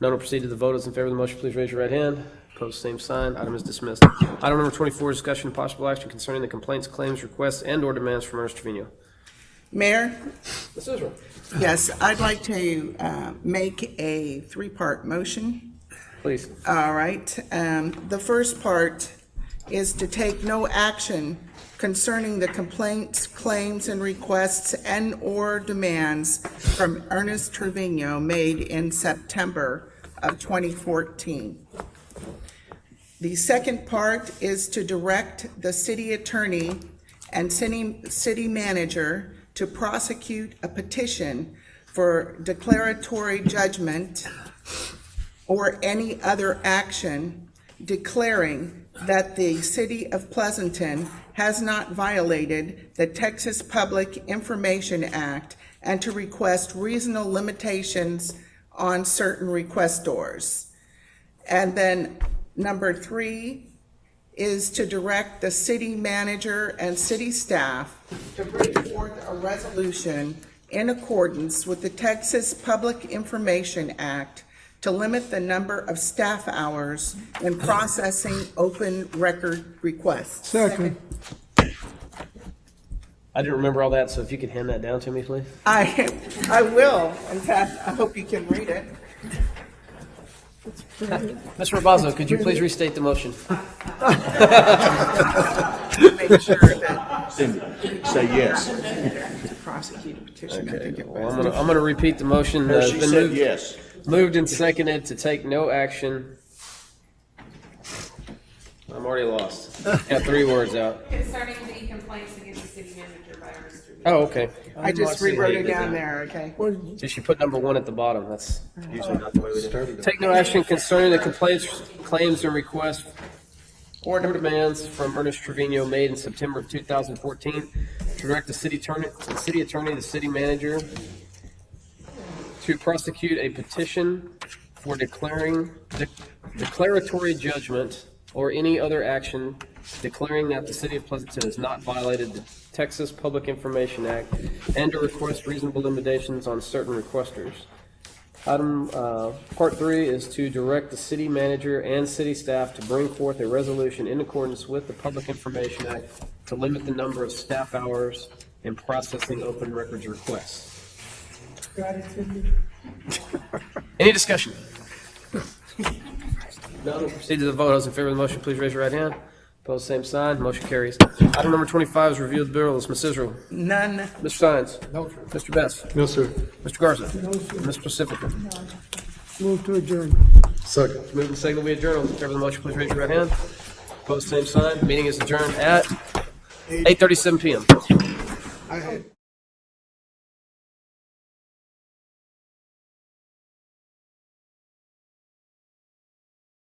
None will proceed to the vote. Those in favor of the motion, please raise your right hand. Opposed, same sign. Item is dismissed. Item number 24 is discussion and possible action concerning the complaints, claims, requests, and/or demands from Ernest Trevino. Mayor? Ms. Israel. Yes, I'd like to make a three-part motion. Please. All right. The first part is to take no action concerning the complaints, claims, and requests and/or demands from Ernest Trevino made in September of 2014. The second part is to direct the city attorney and city manager to prosecute a petition for declaratory judgment or any other action declaring that the City of Pleasanton has not violated the Texas Public Information Act and to request reasonable limitations on certain requestors. And then number 3 is to direct the city manager and city staff to bring forth a resolution in accordance with the Texas Public Information Act to limit the number of staff hours in processing open record requests. Second. I didn't remember all that, so if you could hand that down to me, please. I will. In fact, I hope you can read it. Mr. Rebazzo, could you please restate the motion? Make sure that Cindy, say yes. to prosecute a petition. I Okay, think it well, was. I'm gonna repeat the motion. There, It's she been said moved- yes. Moved and seconded to take no action. I'm already lost. Got 3 words out. Concerning the complaints against the city manager by Mr. Oh, okay. I just rewrote it down there, okay? So she put number 1 at the bottom. That's usually not the way we do it. Take no action concerning the complaints, claims, and requests or demands from Ernest Trevino made in September of 2014 to direct the city attorney, the city manager to prosecute a petition for declaratory judgment or any other action declaring that the city of Pleasanton has not violated the Texas Public Information Act and to request reasonable limitations on certain requesters. Item, part 3 is to direct the city manager and city staff to bring forth a resolution in accordance with the Public Information Act to limit the number of staff hours in processing open records requests. Any discussion? None, we'll proceed to the vote. Those in favor of the motion, please raise your right hand. Opposed, same sign. Motion carries. Item number 25 is review of the bill list. Ms. Israel. None. Mr. Steins. No, sir. Mr. Best. No, sir. Mr. Garza. No, sir. Ms. Pacifica. Move to adjourn. Second. Moving to second, we adjourn. All in favor of the motion, please raise your right hand. Opposed, same sign. Meeting is adjourned at 8:37 p.m.